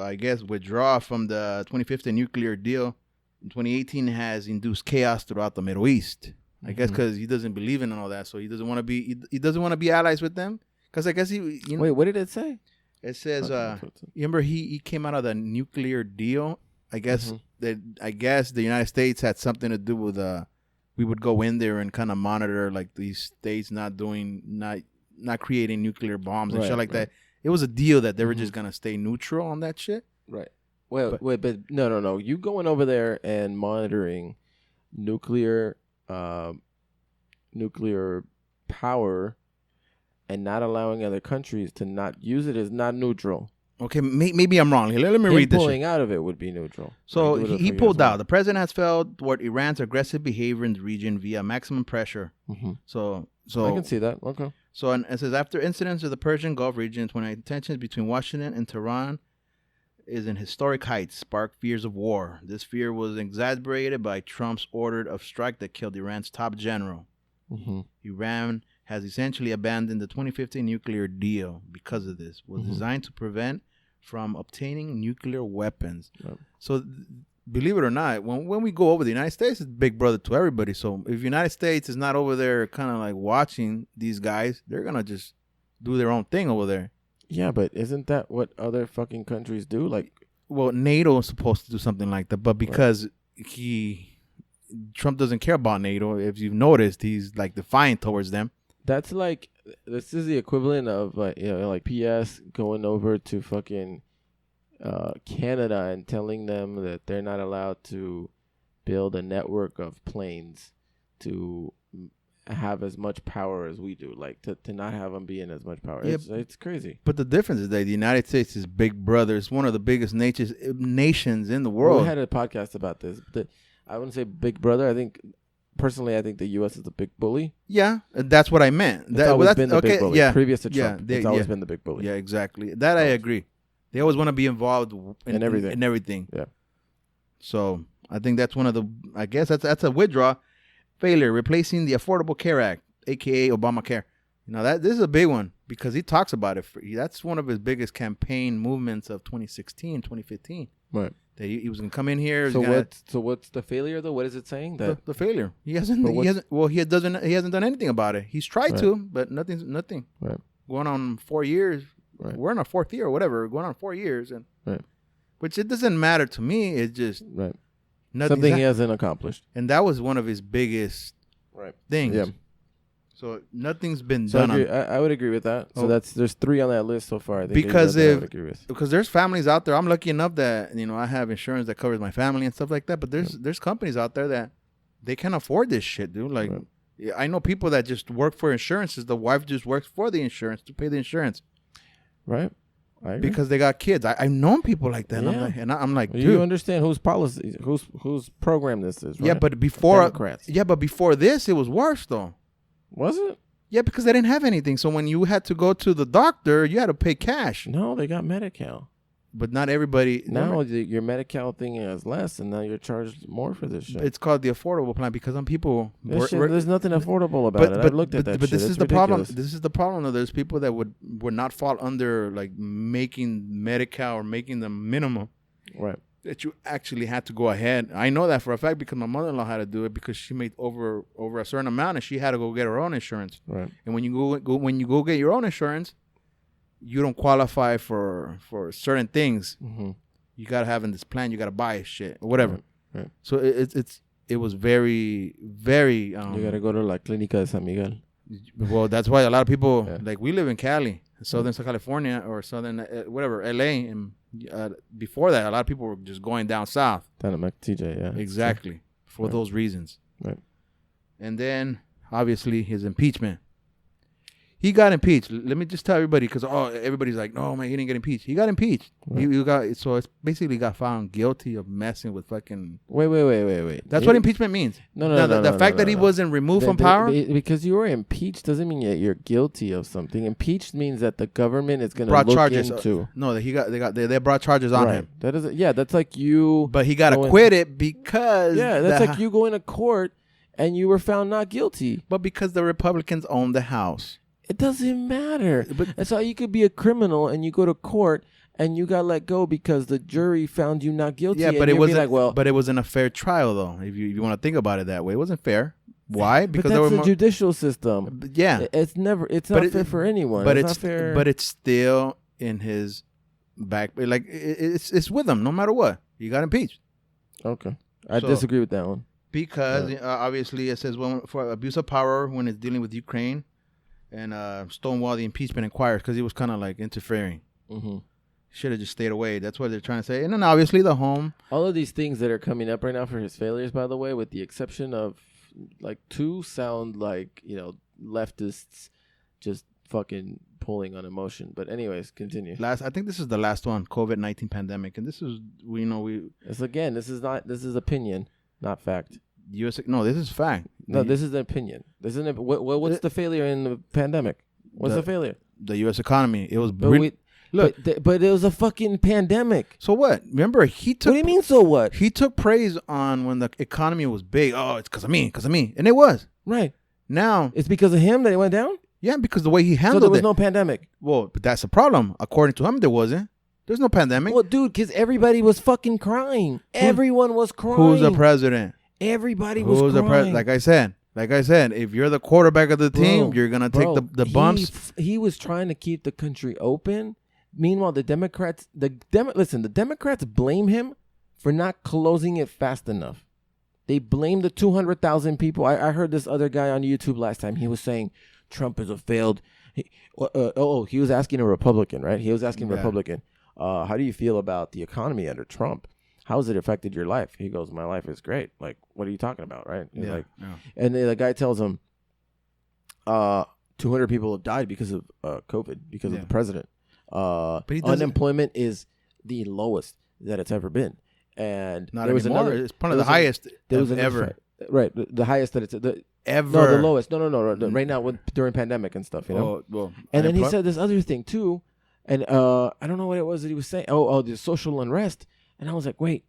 I guess, withdraw from the 2015 nuclear deal in 2018 has induced chaos throughout the Middle East. I guess because he doesn't believe in all that, so he doesn't want to be. He doesn't want to be allies with them. Because I guess he. Wait, what did it say? It says, remember he came out of the nuclear deal. I guess the United States had something to do with we would go in there and kind of monitor like these states not creating nuclear bombs and shit like that. It was a deal that they were just gonna stay neutral on that shit. Right. But no. You going over there and monitoring nuclear power and not allowing other countries to not use it is not neutral. Okay, maybe I'm wrong. Let me read this. Pulling out of it would be neutral. So he pulled out. The president has failed toward Iran's aggressive behavior in the region via maximum pressure. Mm-hmm. So I can see that. Okay. So it says after incidents of the Persian Gulf region, 2019 tensions between Washington and Tehran is in historic heights, sparked fears of war. This fear was exacerbated by Trump's order of strike that killed Iran's top general. Mm-hmm. Iran has essentially abandoned the 2015 nuclear deal because of this. It was designed to prevent from obtaining nuclear weapons. Yep. So believe it or not, when we go over, the United States is big brother to everybody. So if the United States is not over there kind of like watching these guys, they're going to just do their own thing over there. Yeah, but isn't that what other fucking countries do? Like, well, NATO is supposed to do something like that, but because Trump doesn't care about NATO, if you've noticed, he's like defiant towards them. That's like, this is the equivalent of like PS going over to fucking Canada and telling them that they're not allowed to build a network of planes to have as much power as we do, like to not have them be in as much power. It's crazy. But the difference is that the United States is big brother. It's one of the biggest nations in the world. We had a podcast about this. I wouldn't say big brother. I think the U.S. is the big bully. Yeah, that's what I meant. That's always been the big bully. Yeah, previous to Trump, it's always been the big bully. Yeah, exactly. That I agree. They always want to be involved in everything. In everything. Yeah. So I think that's one of the. I guess that's a withdraw. Failure, replacing the Affordable Care Act, a.k.a. Obamacare. This is a big one because he talks about it. That's one of his biggest campaign movements of 2016, 2015. Right. that he was gonna come in here. So what's the failure though? What is it saying? That the failure. He hasn't done anything about it. He's tried to, but nothing. Right. Going on 4 years. Right. We're in our 4th year or whatever. Going on 4 years, and which it doesn't matter to me. It's just something he hasn't accomplished, and that was one of his biggest things. Yeah. So nothing's been done. I would agree with that. So there's 3 on that list so far. I think because there's families out there. I'm lucky enough that I have insurance that covers my family and stuff like that. But there's companies out there that they can't afford this shit, dude. Like I know people that just work for insurances. The wife just works for the insurance to pay the insurance. Right. Because they got kids. I've known people like that. Yeah. And I'm like, dude. You understand whose policy, whose program this is, right? Yeah, but before Democrats. Yeah, but before this, it was worse though. Was it? Yeah, because they didn't have anything. So when you had to go to the doctor, you had to pay cash. No, they got Medi-Cal. But not everybody. Now your Medi-Cal thing is less, and now you're charged more for this shit. It's called the affordable plan because some people. There's nothing affordable about it. I looked at that. But this shit. is the problem. This is the problem. Though. There's people that would not fall under like making Medi-Cal or making the minimum. Right. That you actually had to go ahead. I know that for a fact because my mother-in-law had to do it because she made over a certain amount and she had to go get her own insurance. Right. And when you go get your own insurance, you don't qualify for certain things. Mm-hmm. You gotta have in this plan. You gotta buy shit or whatever. Right. So it was very very. You gotta go to La Clínica de San Miguel. Well, that's why a lot of people like we live in Cali, Southern California or Southern whatever LA, and before that, a lot of people were just going down south. Down at McTJ, yeah. Exactly for those reasons. Right. And then obviously his impeachment. He got impeached. Let me just tell everybody, because everybody's like, no, man, he didn't get impeached. He got impeached. Right. So it's basically got found guilty of messing with fucking. Wait. That's what impeachment means. No. The fact that he wasn't removed from power. Because you were impeached doesn't mean that you're guilty of something. Impeached means that the government is going to look charges into. No, they brought charges on him. That is, that's like you. But he got acquitted because. Yeah, that's like you going to court and you were found not guilty. But because the Republicans own the House. It doesn't matter. But that's how you could be a criminal and you go to court and you got let go because the jury found you not guilty. Yeah, but it wasn't. But it wasn't a fair trial, though. If you want to think about it that way, it wasn't fair. Why? Because that's the judicial system. Yeah, it's not fair for anyone. But it's not fair. But it's still in his back. Like it's with him no matter what. He got impeached. Okay, I disagree with that one because obviously it says for abuse of power when it's dealing with Ukraine. And stonewall the impeachment inquiries because he was kind of like interfering. Mm-hmm. Should have just stayed away. That's what they're trying to say. And then obviously the home. All of these things that are coming up right now for his failures, by the way, with the exception of like 2 sound like, leftists just fucking pulling on emotion. But anyways, continue. I think this is the last one, COVID-19 pandemic. And this is, this is opinion, not fact. No, this is fact. No, this is an opinion. This is what's the failure in the pandemic? What's the failure? The U.S. economy. It was but it was a fucking pandemic. So what? Remember, he took. What do you mean? So what? He took praise on when the economy was big. Oh, it's because of me, and it was right. Now it's because of him that it went down. Yeah, because the way he handled it. So there was no pandemic. Well, but that's the problem. According to him, there wasn't. There's no pandemic. Well, dude, because everybody was fucking crying. Everyone was crying. Who's the president? Everybody was crying. Like I said, if you're the quarterback of the team, you're gonna take the bumps. He was trying to keep the country open. Meanwhile, the Democrats, the Democrats blame him for not closing it fast enough. They blame the 200,000 people. I heard this other guy on YouTube last time. He was saying Trump is a failed. He was asking a Republican, right? He was asking Republican, how do you feel about the economy under Trump? How has it affected your life? He goes, my life is great. Like, what are you talking about, right? And then the guy tells him, 200 people have died because of COVID, because of the president. But unemployment is the lowest that it's ever been. And there was another. It's one of the highest ever. Right, the highest that it's ever. No, the lowest. No. Right now, during pandemic and stuff, Well, and then he said this other thing too, and I don't know what it was that he was saying. Oh, the social unrest. And I was like, wait,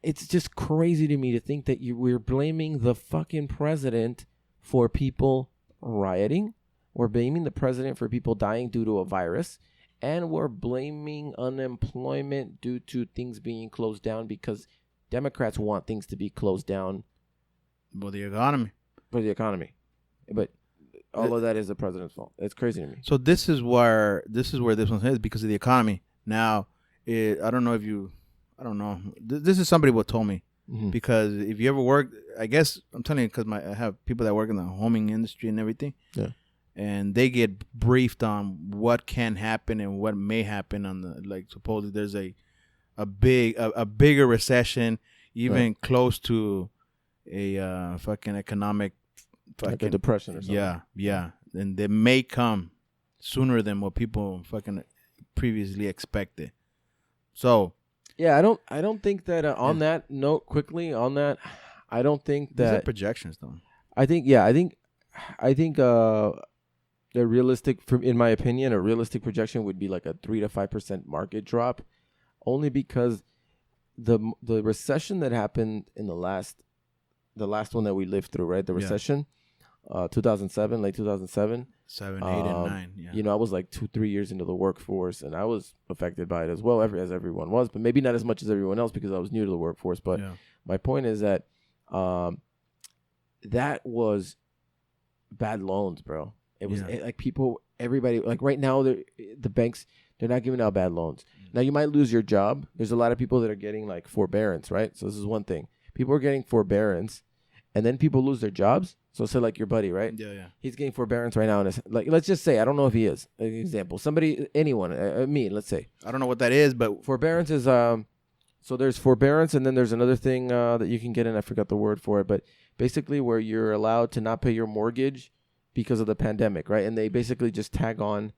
it's just crazy to me to think that we're blaming the fucking president for people rioting. We're blaming the president for people dying due to a virus. and we're blaming unemployment due to things being closed down because Democrats want things to be closed down. For the economy. But all of that is the president's fault. It's crazy to me. So this is where this one is because of the economy. Now, I don't know. This is somebody what told me. Mm-hmm. Because if you ever work, I guess I'm telling you because I have people that work in the homing industry and everything. Yeah. And they get briefed on what can happen and what may happen on the, like, supposedly there's a bigger recession, even close to a fucking economic like a depression or something. Yeah. And they may come sooner than what people fucking previously expected. So yeah, I don't think that on that note, quickly on that, I don't think that these are projections though. I think the realistic, in my opinion, a realistic projection would be like a 3 to 5% market drop, only because the recession that happened in the last one that we lived through, right? The recession, 2007, late 2007. 7, 8, and 9. Yeah. You know, I was like 2-3 years into the workforce, and I was affected by it as well, as everyone was, but maybe not as much as everyone else because I was new to the workforce. But my point is that that was bad loans, bro. It was like everybody, like right now, the banks, they're not giving out bad loans. Now, you might lose your job. There's a lot of people that are getting like forbearance, right? So this is one thing. People are getting forbearance, and then people lose their jobs. So say like your buddy, right? Yeah. He's getting forbearance right now. And like, let's just say, I don't know if he is. An example, anyone, me, let's say. I don't know what that is, but forbearance is, so there's forbearance, and then there's another thing that you can get in. I forgot the word for it, but basically where you're allowed to not pay your mortgage because of the pandemic, right? And they basically just tag on.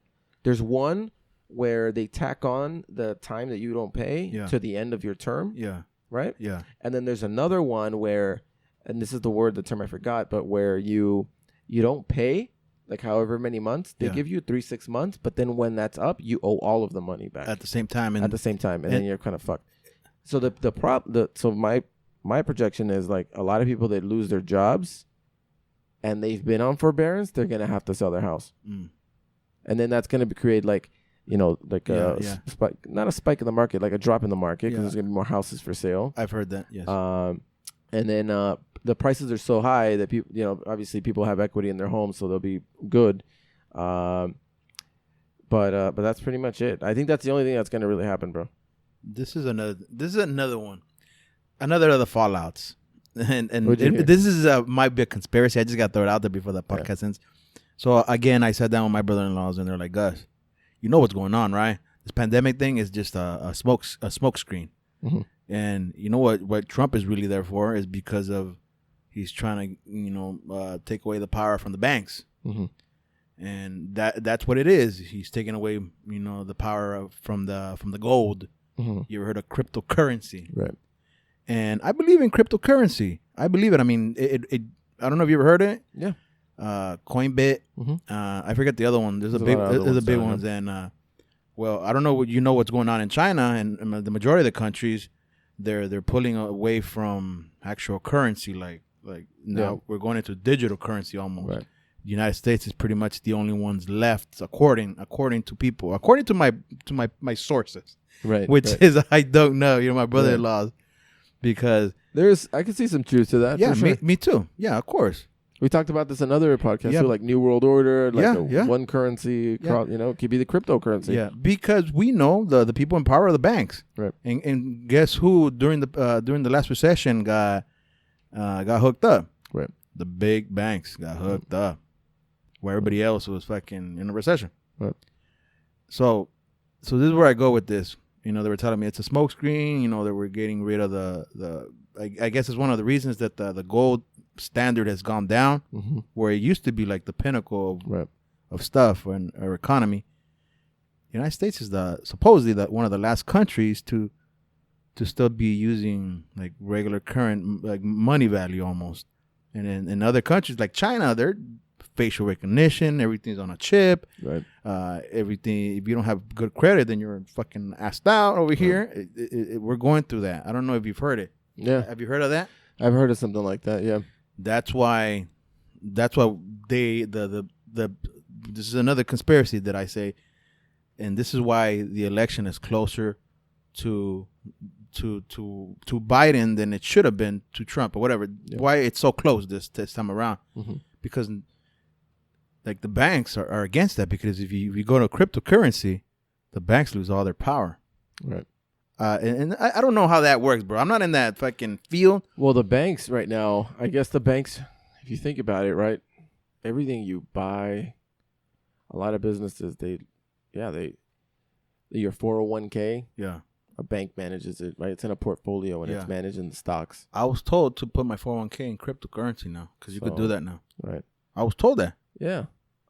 There's one where they tack on the time that you don't pay to the end of your term. Yeah. Right? Yeah. And then there's another one where, and this is the term I forgot, but where you don't pay, like however many months. They give you 3-6 months, but then when that's up, you owe all of the money back. At the same time. And then you're kind of fucked. So so my projection is like a lot of people that lose their jobs and they've been on forbearance, they're going to have to sell their house. Mm. And then that's going to create like, you know, like spike, not a spike in the market, like a drop in the market because there's going to be more houses for sale. I've heard that, yes. And then the prices are so high that people, you know, obviously people have equity in their homes, so they'll be good. But that's pretty much it. I think that's the only thing that's going to really happen, bro. This is another one. Another of the fallouts. And this is might be a conspiracy. I just got to throw it out there before the podcast ends. So again, I sat down with my brother-in-laws and they're like, Gus, you know what's going on, right? This pandemic thing is just a smoke screen. Mm-hmm. And you know what Trump is really there for is because of he's trying to, you know, take away the power from the banks. Mm-hmm. And that's what it is. He's taking away, you know, the power from the gold. Mm-hmm. You ever heard of cryptocurrency? Right. And I believe in cryptocurrency. I believe it. I mean, it I don't know if you ever heard of it. Yeah. Coinbit. Mm-hmm. I forget the other one. There's a big ones. And well, I don't know what's going on in China and the majority of the countries. They're pulling away from actual currency. Like now we're going into digital currency almost. Right. The United States is pretty much the only ones left, according to people, according to my sources. Right. Which is I don't know. You know, my brother-in-law. Right. Because I can see some truth to that. Yeah, for sure. me too. Yeah, of course. We talked about this in another podcast too, like New World Order, like one currency, you know, could be the cryptocurrency. Yeah, because we know the people in power are the banks. Right. And guess who during the last recession got hooked up? Right. The big banks got hooked up, where everybody else was fucking in a recession. Right. So this is where I go with this. You know, they were telling me it's a smokescreen. You know, that we're getting rid of I guess it's one of the reasons that the gold standard has gone down, mm-hmm. where it used to be like the pinnacle of stuff in our economy. The United States is supposedly one of the last countries to still be using like regular current like money value almost. And in other countries like China, they're facial recognition, everything's on a chip. Right. Everything. If you don't have good credit, then you're fucking assed out over here. We're going through that. I don't know if you've heard it. Yeah. Have you heard of that? I've heard of something like that. Yeah. That's why they this is another conspiracy that I say. and this is why the election is closer to Biden than it should have been to Trump or whatever. Yeah. Why it's so close this time around? Mm-hmm. Because like the banks are against that, because if you go to cryptocurrency, the banks lose all their power. Right. And I don't know how that works, bro. I'm not in that fucking field. Well, the banks right now, I guess the banks, if you think about it, right, everything you buy, a lot of businesses, your 401k, a bank manages it, right? It's in a portfolio and it's managed in the stocks. I was told to put my 401k in cryptocurrency now, because you could do that now. Right. I was told that. Yeah.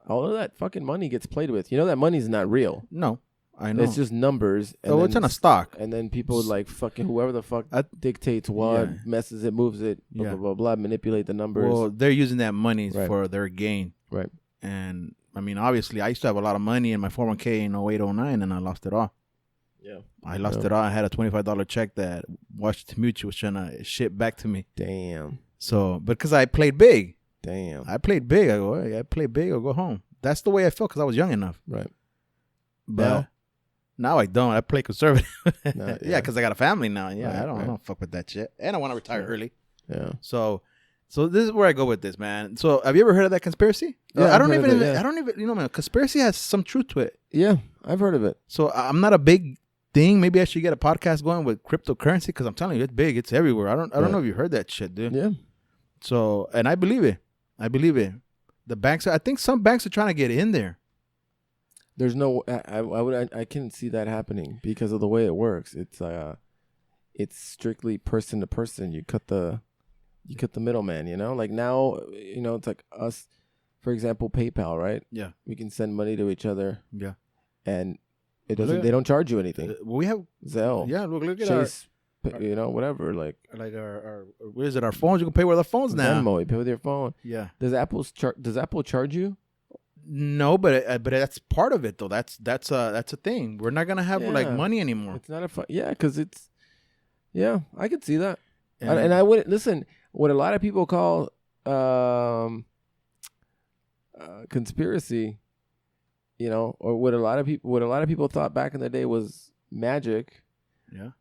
All of that fucking money gets played with. You know that money's not real. No. I know. It's just numbers. And it's in a stock. And then people like fucking whoever the fuck dictates what, messes it, moves it, blah, blah, blah, blah, manipulate the numbers. Well, they're using that money for their gain. Right. And, I mean, obviously, I used to have a lot of money in my 401k in 08, 09, and I lost it all. Yeah. I lost it all. I had a $25 check that Washington Mutual was trying to ship back to me. Damn. So, because I played big. Damn. I played big. I play big or go home. That's the way I felt, because I was young enough. Right. But now I don't. I play conservative. Because I got a family now. Yeah, I don't fuck with that shit. And I want to retire early. Yeah. So this is where I go with this, man. So have you ever heard of that conspiracy? Yeah, I don't even, man, conspiracy has some truth to it. Yeah, I've heard of it. So I'm not a big thing. Maybe I should get a podcast going with cryptocurrency, because I'm telling you, it's big. It's everywhere. I don't know if you heard that shit, dude. Yeah. So, and I believe it. The banks, I think some banks are trying to get in there. There's no, I can't see that happening because of the way it works. It's strictly person to person. You cut the middleman, you know? Like now, it's like us, for example, PayPal, right? Yeah. We can send money to each other. Yeah. And they don't charge you anything. We have Zelle. Yeah, look at Chase, whatever, like our what is it? Our phones. You can pay with our phones now. Venmo, you pay with your phone. Yeah. Does Apple charge you? No, but that's part of it though. That's a thing. We're not gonna have like money anymore. It's not because it's I could see that. And I would listen. What a lot of people call conspiracy, or what a lot of people thought back in the day was magic. Yeah.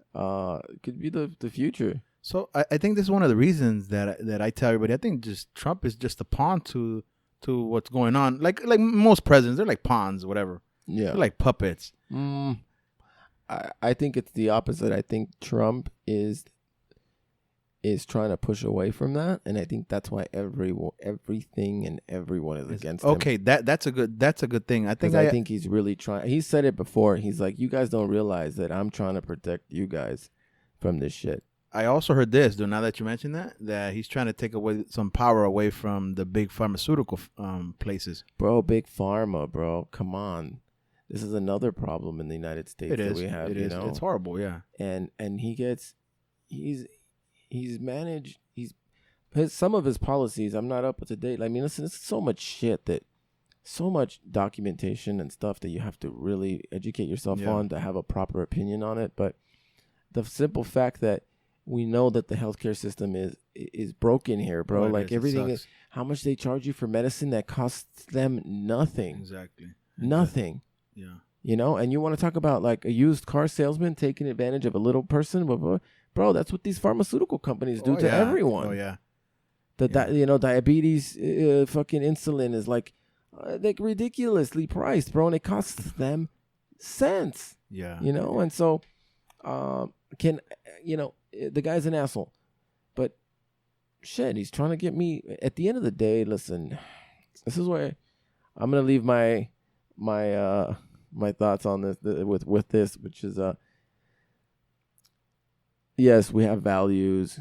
Could be the future. So I think this is one of the reasons that I tell everybody. I think just Trump is just a pawn to what's going on. Like most presidents, they're like pawns, whatever. Yeah. They're like puppets. I think it's the opposite. I think Trump is trying to push away from that, and I think that's why everything and everyone is against him. Okay, that's a good thing. I think he's really trying. He said it before. He's like, you guys don't realize that I'm trying to protect you guys from this shit. I also heard this, dude, now that you mentioned that he's trying to take away some power away from the big pharmaceutical places. Bro, big pharma, bro. Come on. This is another problem in the United States that we have. It's horrible, yeah. And he's managed some of his policies. I'm not up to date. I mean, listen, it's so much shit so much documentation and stuff that you have to really educate yourself on to have a proper opinion on it. But the simple fact that we know that the healthcare system is broken here, bro. Like everything is how much they charge you for medicine that costs them nothing. Exactly. Nothing. Yeah. And you want to talk about like a used car salesman taking advantage of a little person, bro, that's what these pharmaceutical companies do to everyone. Oh yeah. Diabetes, fucking insulin is like ridiculously priced, bro, and it costs them cents. Yeah. And so the guy's an asshole, but shit, he's trying to get me. At the end of the day, listen, this is where I'm gonna leave my thoughts on this with this, which is yes, we have values.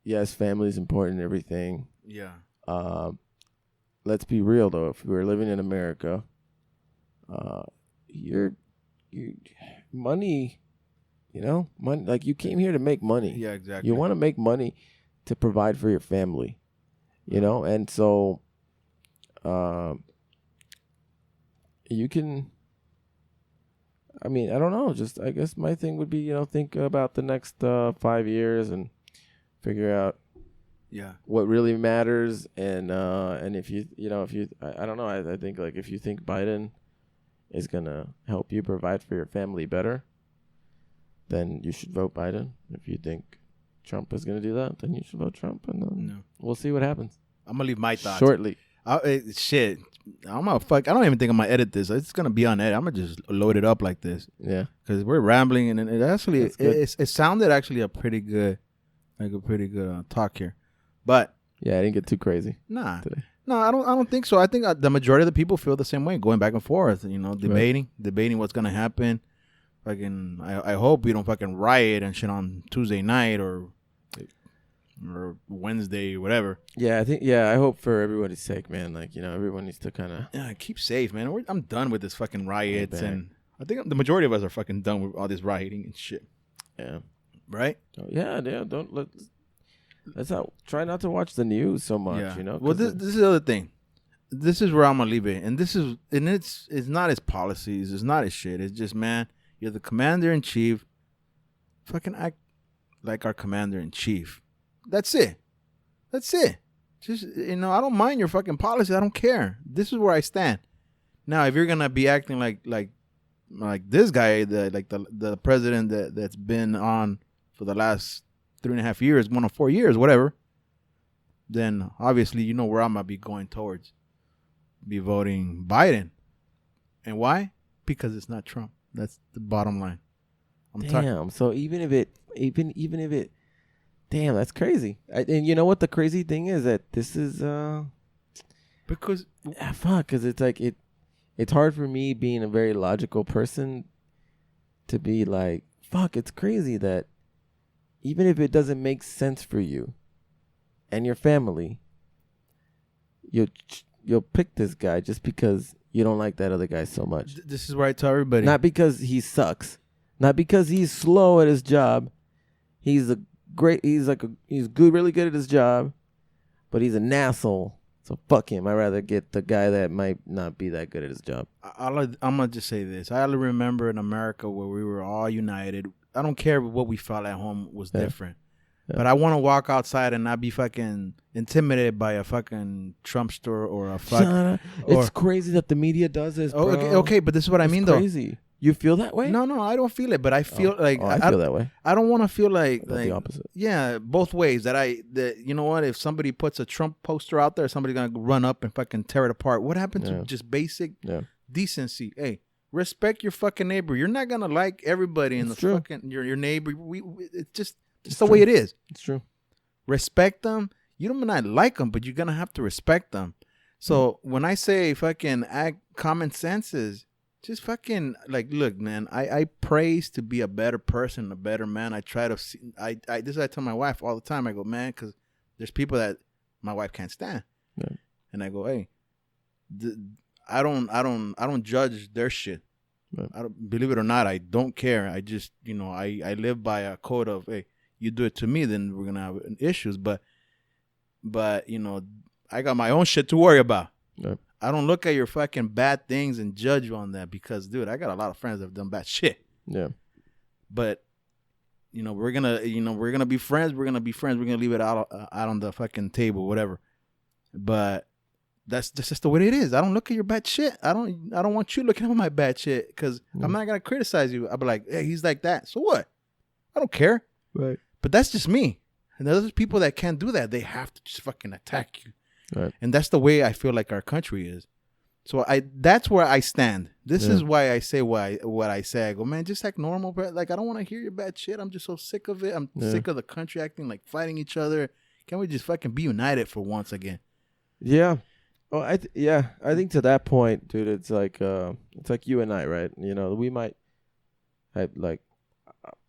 Yes, family is important and everything. Yeah. Let's be real though. If we were living in America, your money. Money, like you came here to make money. Yeah, exactly. You want to make money to provide for your family, and so you can, I mean, I don't know, just I guess my thing would be, think about the next 5 years and figure out what really matters, and if you I don't know, I think like if you think Biden is gonna help you provide for your family better, then you should vote Biden. If you think Trump is gonna do that, then you should vote Trump, and then we'll see what happens. I'm gonna leave my thoughts shortly. Shit, I'm gonna fuck. I don't even think I'm gonna edit this. It's gonna be on edit. I'm gonna just load it up like this. Yeah, because we're rambling, and it actually it sounded actually a pretty good talk here, but yeah, I didn't get too crazy. Nah, today. No, I don't think so. I think the majority of the people feel the same way, going back and forth. Debating what's gonna happen. Fucking, I hope we don't fucking riot and shit on Tuesday night or Wednesday, whatever. Yeah, I hope for everybody's sake, man. Like, everyone needs to kind of keep safe, man. I'm done with this fucking riots, and I think the majority of us are fucking done with all this rioting and shit. Yeah, right. Oh, yeah. Let's not try not to watch the news so much. Yeah. Well, this is the other thing. This is where I'm gonna leave it, and it's not his policies, it's not his shit. It's just, man, you're the commander in chief. Fucking act like our commander in chief. That's it. Just, I don't mind your fucking policy. I don't care. This is where I stand. Now, if you're gonna be acting like this guy, the president that's been on for the last 3.5 years, going on 4 years, whatever, then obviously where I'm gonna be going towards. Be voting Biden. And why? Because it's not Trump. That's the bottom line. So even if it damn, that's crazy. And you know what the crazy thing is? That this is because because it's like it's hard for me, being a very logical person, to be like, fuck, it's crazy that even if it doesn't make sense for you and your family, you'll pick this guy just because you don't like that other guy so much. This is where I tell everybody. Not because he sucks. Not because he's slow at his job. He's good, really good at his job, but he's an asshole. So fuck him. I'd rather get the guy that might not be that good at his job. I'm gonna just say this. I remember in America where we were all united. I don't care what we felt at home was different. Yeah. But I want to walk outside and not be fucking intimidated by a fucking Trumpster or a fuck. It's crazy that the media does this, bro. Okay, but this is what I mean, though. Crazy. You feel that way? No, I don't feel it, but I feel like I feel that way. I don't want to feel like the opposite. Yeah, both ways. That you know what? If somebody puts a Trump poster out there, somebody's gonna run up and fucking tear it apart. What happened to just basic decency? Hey, respect your fucking neighbor. You're not gonna like everybody in fucking your neighbor. It's just the way it is. It's true. Respect them. You don't not like them, but you're gonna have to respect them. So when I say fucking act common senses. Just fucking look, man. I praise to be a better person, a better man. I try to see. This is what I tell my wife all the time. I go, man, because there's people that my wife can't stand, and I go, hey, I don't judge their shit. I don't, believe it or not, I don't care. I just I live by a code of, hey, you do it to me, then we're gonna have issues. But I got my own shit to worry about. Yep. I don't look at your fucking bad things and judge you on that because, dude, I got a lot of friends that have done bad shit. Yeah. But, we're gonna be friends. We're gonna leave it out on the fucking table, whatever. But that's just the way it is. I don't look at your bad shit. I don't want you looking at my bad shit because I'm not gonna criticize you. I'll be like, hey, he's like that. So what? I don't care. Right. But that's just me. And there's people that can't do that. They have to just fucking attack you. Right. And that's the way I feel like our country is. So that's where I stand. This is why I say what I say. I go, man, just act normal. Like, I don't want to hear your bad shit. I'm just so sick of it. I'm sick of the country acting like fighting each other. Can't we just fucking be united for once again? Yeah. Oh, I think to that point, dude, it's like you and I, right? We might, I'm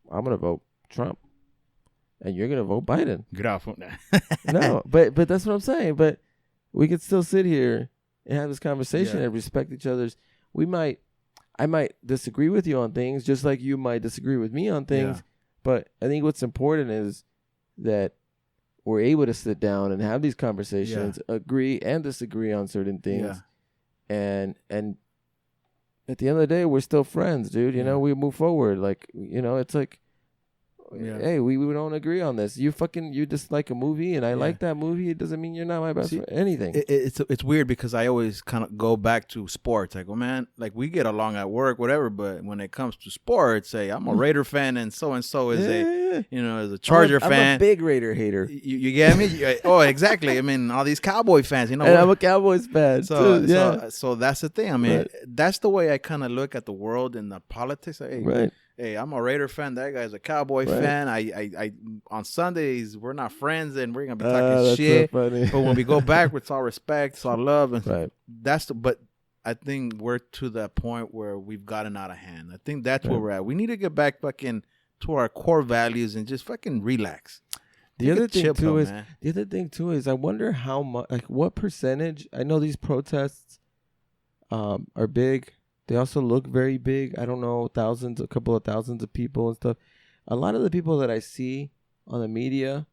gonna vote Trump, and you're gonna vote Biden. Get off on that. No, but that's what I'm saying. But we could still sit here and have this conversation and respect each other's. I might disagree with you on things, just like you might disagree with me on things. Yeah. But I think what's important is that we're able to sit down and have these conversations, agree and disagree on certain things, and at the end of the day, we're still friends, dude. We move forward. Like, it's like hey, we don't agree on this. You dislike a movie, and I like that movie. It doesn't mean you're not my best friend. Anything. It's weird because I always kind of go back to sports. I go, man, like we get along at work, whatever, but when it comes to sports, say I'm a Raider fan, and so is is a Charger fan. I'm a big Raider hater. You get me? Oh, exactly. I mean, all these Cowboy fans, and I'm a Cowboys fan. So that's the thing. I mean, that's the way I kind of look at the world and the politics. Hey, I'm a Raider fan. That guy's a Cowboy fan. I on Sundays we're not friends and we're gonna be talking shit. So funny. But when we go back, it's all respect, it's all love, and but I think we're to that point where we've gotten out of hand. I think that's where we're at. We need to get back fucking to our core values and just fucking relax. The other thing too is I wonder how much, like, what percentage. I know these protests are big. They also look very big. I don't know, a couple of thousands of people and stuff. A lot of the people that I see on the media,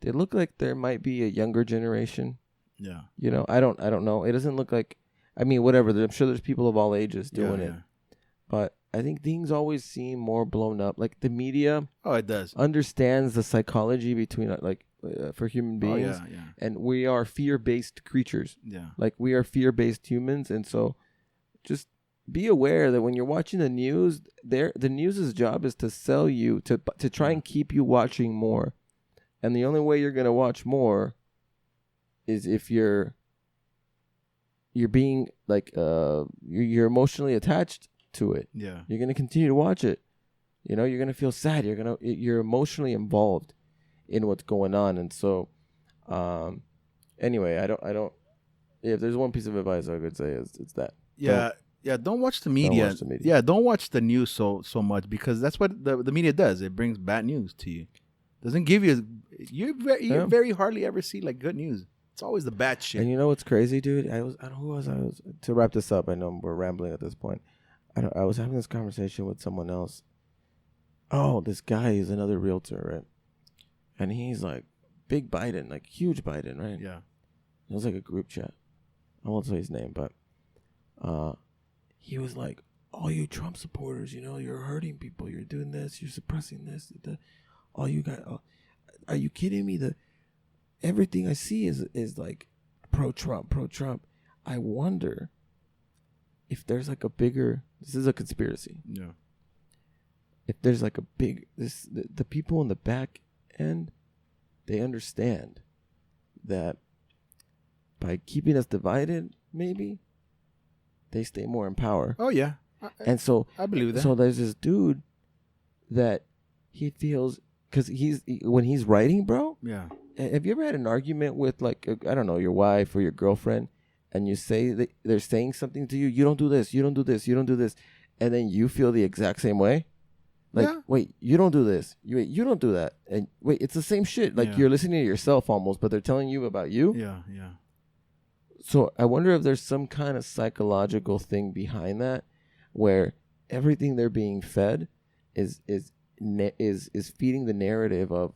they look like there might be a younger generation. Yeah. You know, I don't know. It doesn't look like, I mean, whatever. I'm sure there's people of all ages doing it. But I think things always seem more blown up. Like the media. Oh, it does. Understands the psychology between for human beings. Oh, yeah. And we are fear-based creatures. Yeah. Like we are fear-based humans. And so just be aware that when you're watching the news, the news's job is to sell you, to try and keep you watching more. And the only way you're going to watch more is if you're being like you're emotionally attached to it. Yeah. You're going to continue to watch it. You know, you're going to feel sad. You're emotionally involved in what's going on. And so anyway, I don't if there's one piece of advice I could say it's that. Yeah. Don't watch the media. Yeah, don't watch the news so much because that's what the media does. It brings bad news to you. Doesn't give you you very hardly ever see like good news. It's always the bad shit. And you know what's crazy, dude? I don't know who was I was to wrap this up. I know we're rambling at this point. I was having this conversation with someone else. Oh, this guy is another realtor, right? And he's like big Biden, like huge Biden, right? Yeah. It was like a group chat. I won't say his name, but he was like, all you Trump supporters, you know, you're hurting people. You're doing this. You're suppressing this. All you got. Are you kidding me? Everything I see is like pro-Trump. I wonder if there's like a bigger, this is a conspiracy. Yeah. If there's like a big, the people in the back end, they understand that by keeping us divided, maybe, they stay more in power. Oh, yeah. And so I believe that. So there's this dude that he feels, because when he's writing, bro. Yeah. Have you ever had an argument with, like, I don't know, your wife or your girlfriend, and you say they're saying something to you, you don't do this, you don't do this, you don't do this, and then you feel the exact same way? Like, wait, you don't do this. You don't do that. And wait, it's the same shit. Like, you're listening to yourself almost, but they're telling you about you. Yeah. So I wonder if there's some kind of psychological thing behind that, where everything they're being fed is feeding the narrative of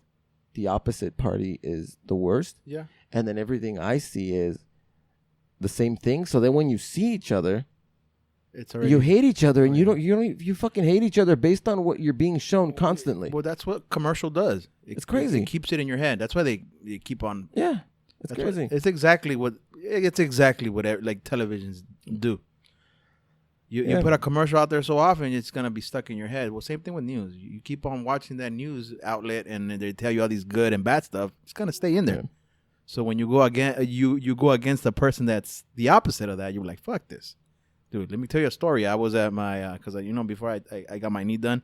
the opposite party is the worst. Yeah. And then everything I see is the same thing. So then when you see each other, you hate each other, and you fucking hate each other based on what you're being shown constantly. Well, that's what commercial does. It's crazy. It keeps it in your head. That's why they keep on. Yeah, it's crazy. It's exactly what like televisions do. You put a commercial out there so often, it's gonna be stuck in your head. Well, same thing with news. You keep on watching that news outlet, and they tell you all these good and bad stuff. It's gonna stay in there. Yeah. So when you go against the person that's the opposite of that, you're like, fuck this. Dude, let me tell you a story. I was at my, because, before I got my knee done,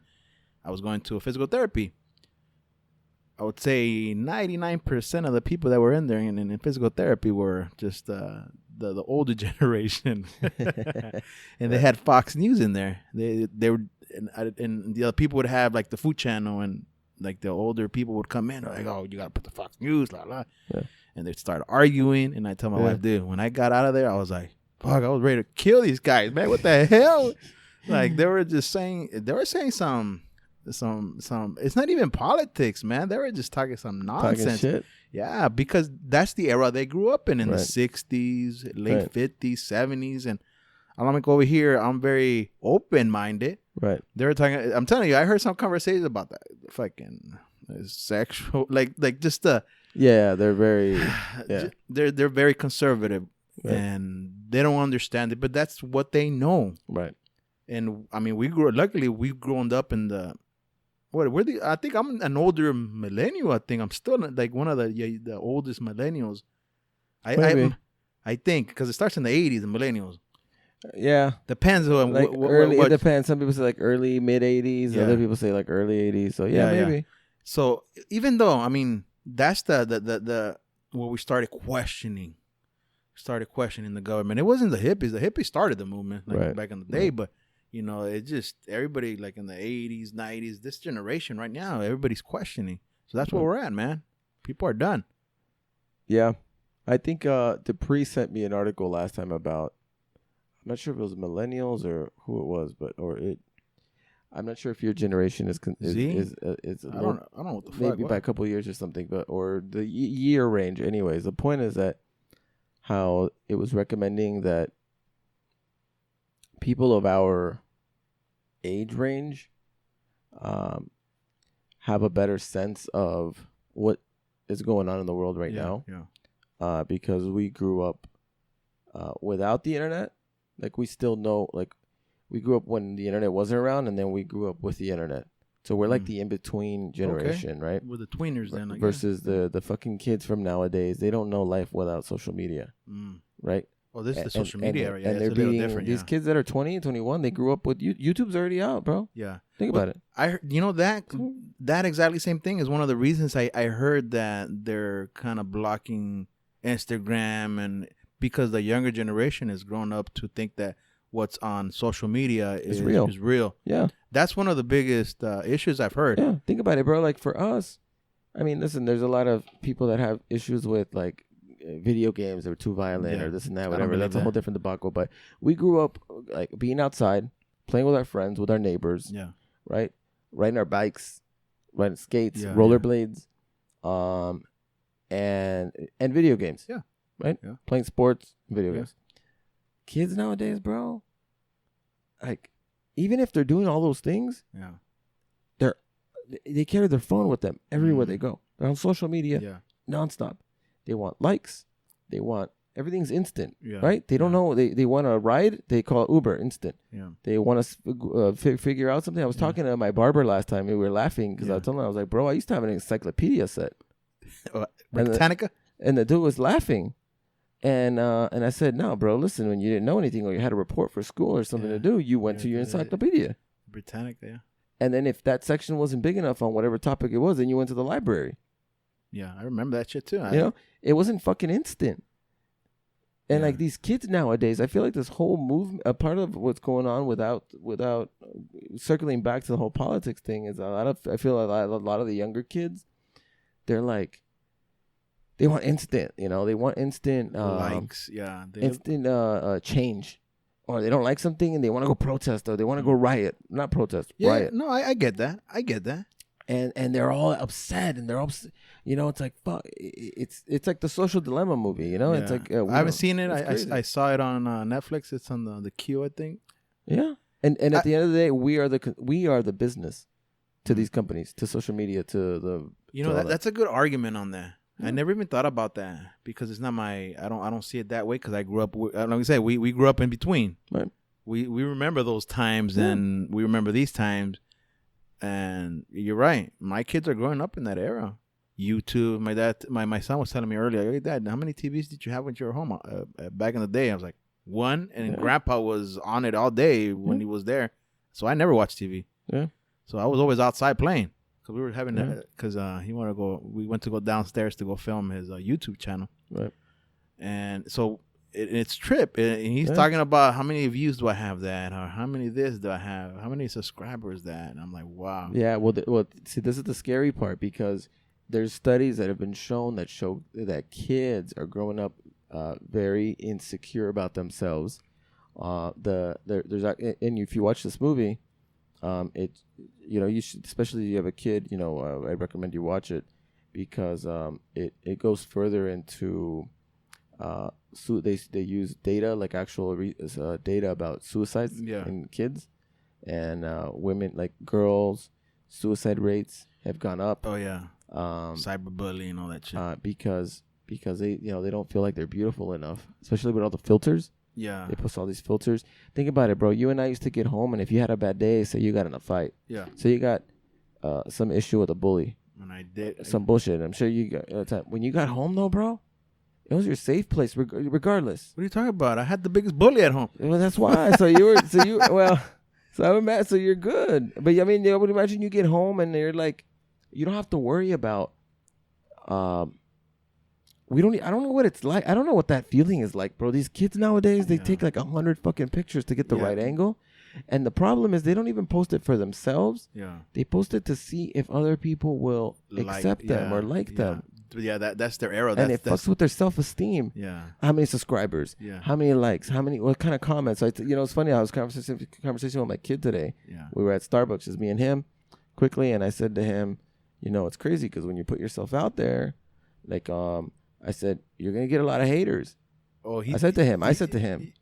I was going to a physical therapy. I would say 99% of the people that were in there in physical therapy were just the older generation. And they had Fox News in there. They were, and the other people would have, like, the Food Channel, and, like, the older people would come in, like, oh, you got to put the Fox News, blah, blah. Yeah. And they'd start arguing, and I tell my wife, dude, when I got out of there, I was like, fuck, I was ready to kill these guys, man. What the hell? Like, they were saying some, it's not even politics, man. They were just talking some nonsense. Talking shit. Yeah, because that's the era they grew up in the 60s, late 50s, 70s. And I'm like, over here, I'm very open-minded. Right. They were talking, I'm telling you, I heard some conversations about that. fucking sexual, like just yeah, they're very they're very conservative, right. and they don't understand it, but that's what they know, right. And I mean, luckily we've grown up in the I think I'm an older millennial. I think I'm still like one of the oldest millennials. I think because it starts in the 80s, the millennials. Yeah, depends on like early. It depends. Some people say like early mid 80s. Other people say like early 80s. So yeah, maybe. Yeah. So even though I mean that's the where we started questioning the government. It wasn't the hippies. The hippies started the movement back in the day, but you know, it just everybody like in the 80s, 90s. This generation right now, everybody's questioning. So that's where we're at, man. People are done. Yeah, I think Dupree sent me an article last time about. I'm not sure if it was millennials or who it was, I'm not sure if your generation is I don't know what the fuck. Maybe by a couple of years or something, or the year range. Anyways, the point is that how it was recommending that people of our age range have a better sense of what is going on in the world right now. Yeah. Because we grew up without the internet. Like we still know, like we grew up when the internet wasn't around, and then we grew up with the internet. So we're like the in-between generation, right? We're the tweeners then, I guess. Versus the fucking kids from nowadays. They don't know life without social media, right? Oh, this is the social media area. And they're being different. These kids that are 20 and 21, they grew up with YouTube's already out, bro. Yeah. Think about it. I heard, that exactly same thing is one of the reasons I heard that they're kind of blocking Instagram, and because the younger generation has grown up to think that what's on social media is real. Yeah. That's one of the biggest issues I've heard. Yeah. Think about it, bro. Like for us, I mean, listen, there's a lot of people that have issues with like video games that are too violent or this and that, whatever. That's a whole different debacle. But we grew up like being outside, playing with our friends, with our neighbors. Yeah. Right? Riding our bikes, riding skates, rollerblades, and video games. Yeah. Right? Yeah. Playing sports, video games. Kids nowadays, bro, like even if they're doing all those things, they carry their phone with them everywhere they go. They're on social media nonstop. They want likes. They want everything's instant, right? They don't know. They want a ride. They call it Uber instant. Yeah. They want to figure out something. I was talking to my barber last time. And we were laughing because I was telling him, I was like, bro, I used to have an encyclopedia set. Britannica? And the dude was laughing. And I said, no, bro, listen, when you didn't know anything or you had a report for school or something to do, you went to your encyclopedia. Britannica, yeah. And then if that section wasn't big enough on whatever topic it was, then you went to the library. Yeah, I remember that shit too. You know, it wasn't fucking instant. And like these kids nowadays, I feel like this whole movement, a part of what's going on without circling back to the whole politics thing is I feel a lot of the younger kids, they're like, they want instant, you know, they want instant likes, instant change, or they don't like something and they want to go protest, or they want to go riot, not protest, riot. No, I get that. And they're all upset, and they're all, you know, it's like fuck. It's like the Social Dilemma movie, you know. It's like I haven't seen it. I saw it on Netflix. It's on the queue, I think. Yeah, and at the end of the day, we are the business to these companies, to social media, to the. You know that's a good argument on that. I never even thought about that because it's not my. I don't see it that way because I grew up. Like I said, we grew up in between. Right. We remember those times, and we remember these times. And you're right. My kids are growing up in that era. YouTube. My son was telling me earlier, hey, Dad, how many TVs did you have when you were home? Back in the day, I was like, one. And Grandpa was on it all day when he was there. So I never watched TV. Yeah. So I was always outside playing. Because we were having because he wanted to go. We went to go downstairs to go film his YouTube channel. Right. And so it's Trip, and he's talking about how many views do I have that, or how many this do I have, how many subscribers that, and I'm like, wow. Yeah. Well, see, this is the scary part because there's studies that have been shown that show that kids are growing up very insecure about themselves. And if you watch this movie, you should, especially if you have a kid, I recommend you watch it because it goes further into they use data, like actual data about suicides in kids and women, like girls, suicide rates. have gone up. Oh yeah. Cyberbullying and all that shit. Because they they don't feel like they're beautiful enough, especially with all the filters. Yeah. They post all these filters. Think about it, bro. You and I used to get home, and if you had a bad day, say you got in a fight. Yeah. So you got some issue with a bully. And I did. Some bullshit. I'm sure you got. When you got home, though, bro, it was your safe place, regardless. What are you talking about? I had the biggest bully at home. Well, that's why. So you were. So I would imagine. So you're good. But I mean, I would imagine you get home and you're like, you don't have to worry about. I don't know what it's like. I don't know what that feeling is like, bro. These kids nowadays, they take like 100 fucking pictures to get the right angle. And the problem is they don't even post it for themselves. Yeah. They post it to see if other people will accept them or like them. Yeah, that's their arrow. And it fucks with their self-esteem. Yeah. How many subscribers? Yeah. How many likes? What kind of comments? It's funny. I was conversation with my kid today. Yeah. We were at Starbucks, just me and him, quickly, and I said to him, it's crazy because when you put yourself out there, like I said, you're gonna get a lot of haters. Oh, I said to him.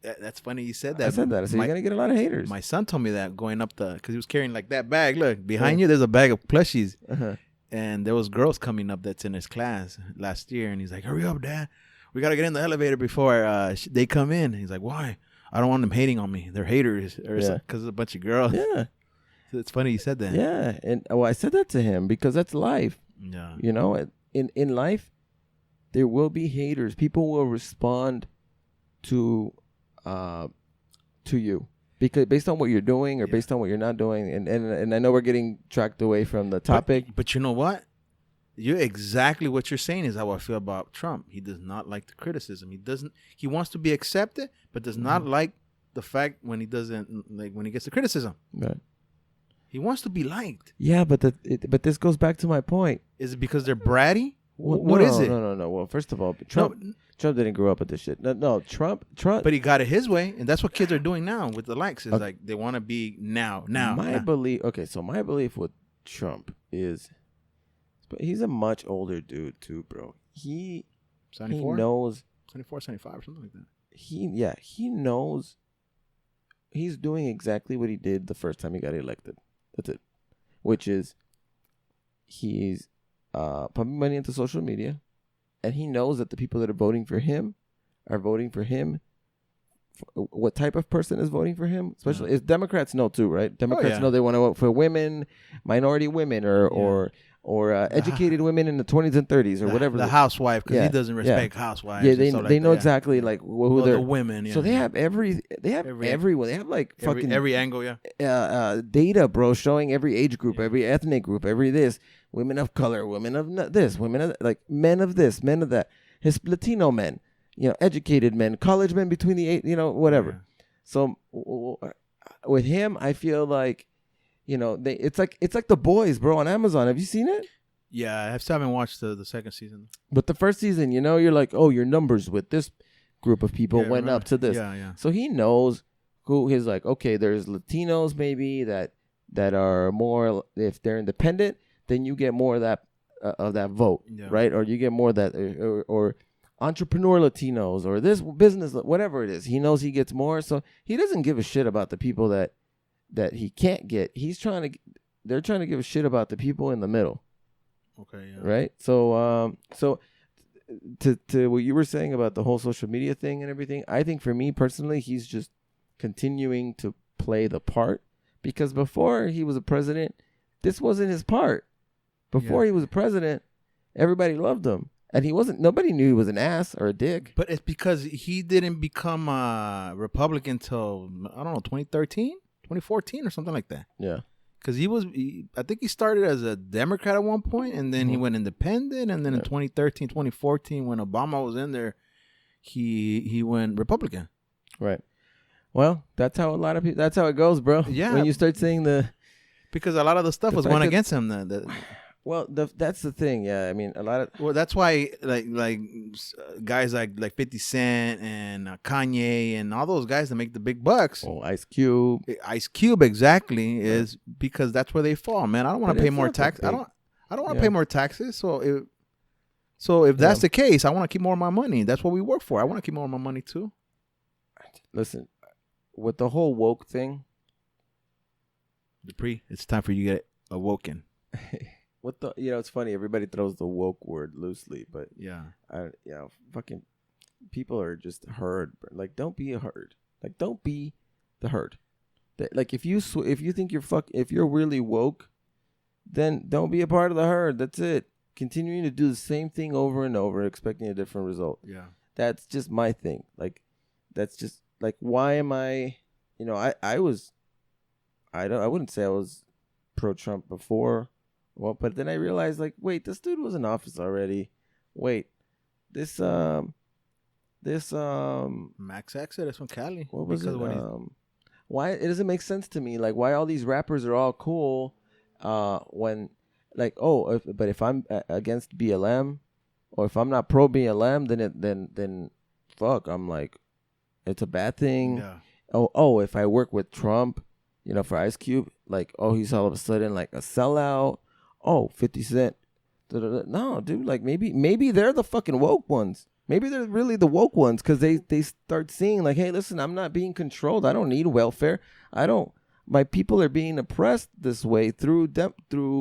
That's funny you said that. I said you're gonna get a lot of haters. My son told me that going up because he was carrying like that bag. Look behind you, there's a bag of plushies, and there was girls coming up that's in his class last year, and he's like, "Hurry up, Dad, we gotta get in the elevator before they come in." And he's like, "Why? I don't want them hating on me. They're haters, because it's a bunch of girls." Yeah, so it's funny you said that. Yeah, and I said that to him because that's life. Yeah, in life. There will be haters. People will respond to you because based on what you're doing or based on what you're not doing. And I know we're getting tracked away from the topic. But you know what? Exactly what you're saying is how I feel about Trump. He does not like the criticism. He wants to be accepted, but does not like the fact when he gets the criticism. Right. He wants to be liked. Yeah, but this goes back to my point. Is it because they're bratty? What is it? No. Well, first of all, Trump didn't grow up with this shit. No, Trump. But he got it his way, and that's what kids are doing now with the likes. Is like they want to be now. My belief with Trump is, but he's a much older dude too, bro. 74? He knows 74, 75, or something like that. He knows. He's doing exactly what he did the first time he got elected. That's it. Which is, he's pumping money into social media, and he knows that the people that are voting for him are voting for him. What type of person is voting for him? Especially, Democrats know too, right? Democrats know they want to vote for women, minority women, or educated women in the 20s and 30s or whatever. The housewife, because he doesn't respect housewives. Yeah, they know exactly like who they're. The women. Yeah. So they have everyone. They have like fucking every angle. Yeah. Data, bro, showing every age group, every ethnic group, every this. Women of color, women of this, women of like men of this, men of that. His Latino men, educated men, college men between the eight, whatever. Yeah. So with him, I feel like, it's like The Boys, bro, on Amazon. Have you seen it? Yeah, I still haven't watched the second season. But the first season, you're like, oh, your numbers with this group of people went up to this. Yeah. So he knows who he's like. Okay, there's Latinos maybe that are more, if they're independent, then you get more of that vote, right? Or you get more of that, or entrepreneur Latinos, or this business, whatever it is. He knows he gets more, so he doesn't give a shit about the people that he can't get. They're trying to give a shit about the people in the middle. Okay, yeah. Right? So to what you were saying about the whole social media thing and everything, I think for me personally, he's just continuing to play the part, because before he was a president, this wasn't his part. Before he was a president, everybody loved him. And nobody knew he was an ass or a dick. But it's because he didn't become a Republican until, I don't know, 2013, 2014 or something like that. Yeah. Because I think he started as a Democrat at one point, and then he went independent. And then in 2013, 2014, when Obama was in there, he went Republican. Right. Well, that's how that's how it goes, bro. Yeah. When you start saying because a lot of the stuff was going against him. Well, that's the thing. Yeah, I mean, a lot of. Well, that's why like guys like 50 Cent and Kanye and all those guys that make the big bucks. Oh, Ice Cube. Ice Cube, exactly, is because that's where they fall, man. I don't want to pay more tax. I don't want to pay more taxes. So if that's the case, I want to keep more of my money. That's what we work for. I want to keep more of my money too. Listen, with the whole woke thing, Dupree, it's time for you to get awoken. it's funny. Everybody throws the woke word loosely, but yeah, fucking people are just herd. Like, don't be a herd. Like, don't be the herd. Like, if you think if you're really woke, then don't be a part of the herd. That's it. Continuing to do the same thing over and over, expecting a different result. Yeah, that's just my thing. Like, that's just like, why am I? I wouldn't say I was pro-Trump before. Well, but then I realized, like, wait, this dude was in office already. Wait, this Max Exodus from Cali. What was it? Why it doesn't make sense to me? Like, why all these rappers are all cool, when, like, but if I'm against BLM, or if I'm not pro BLM, then fuck, I'm like, it's a bad thing. Yeah. If I work with Trump, for Ice Cube, like, he's all of a sudden like a sellout. 50 Cent. No, dude, like, maybe they're the fucking woke ones. Maybe they're really the woke ones, because they start seeing, like, hey, listen, I'm not being controlled. I don't need welfare. My people are being oppressed this way through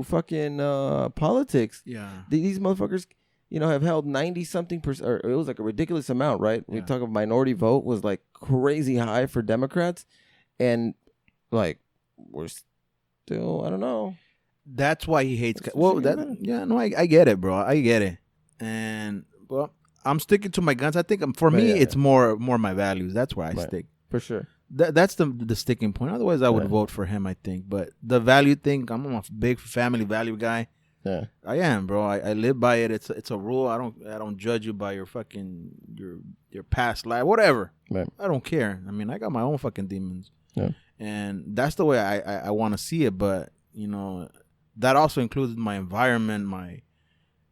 fucking politics. Yeah. These motherfuckers, have held 90-something%, or it was like a ridiculous amount, right? Yeah. We talk about minority vote was like crazy high for Democrats, and like, we're still, I don't know. That's why he hates. I get it, bro. I get it, and well, I'm sticking to my guns. I think for me, it's more my values. That's where I stick. For sure. That's the sticking point. Otherwise, I would vote for him, I think. But the value thing, I'm a big family value guy. Yeah, I am, bro. I live by it. It's a rule. I don't judge you by your fucking your past life, whatever. Right. I don't care. I mean, I got my own fucking demons. Yeah. And that's the way I want to see it. But that also includes my environment,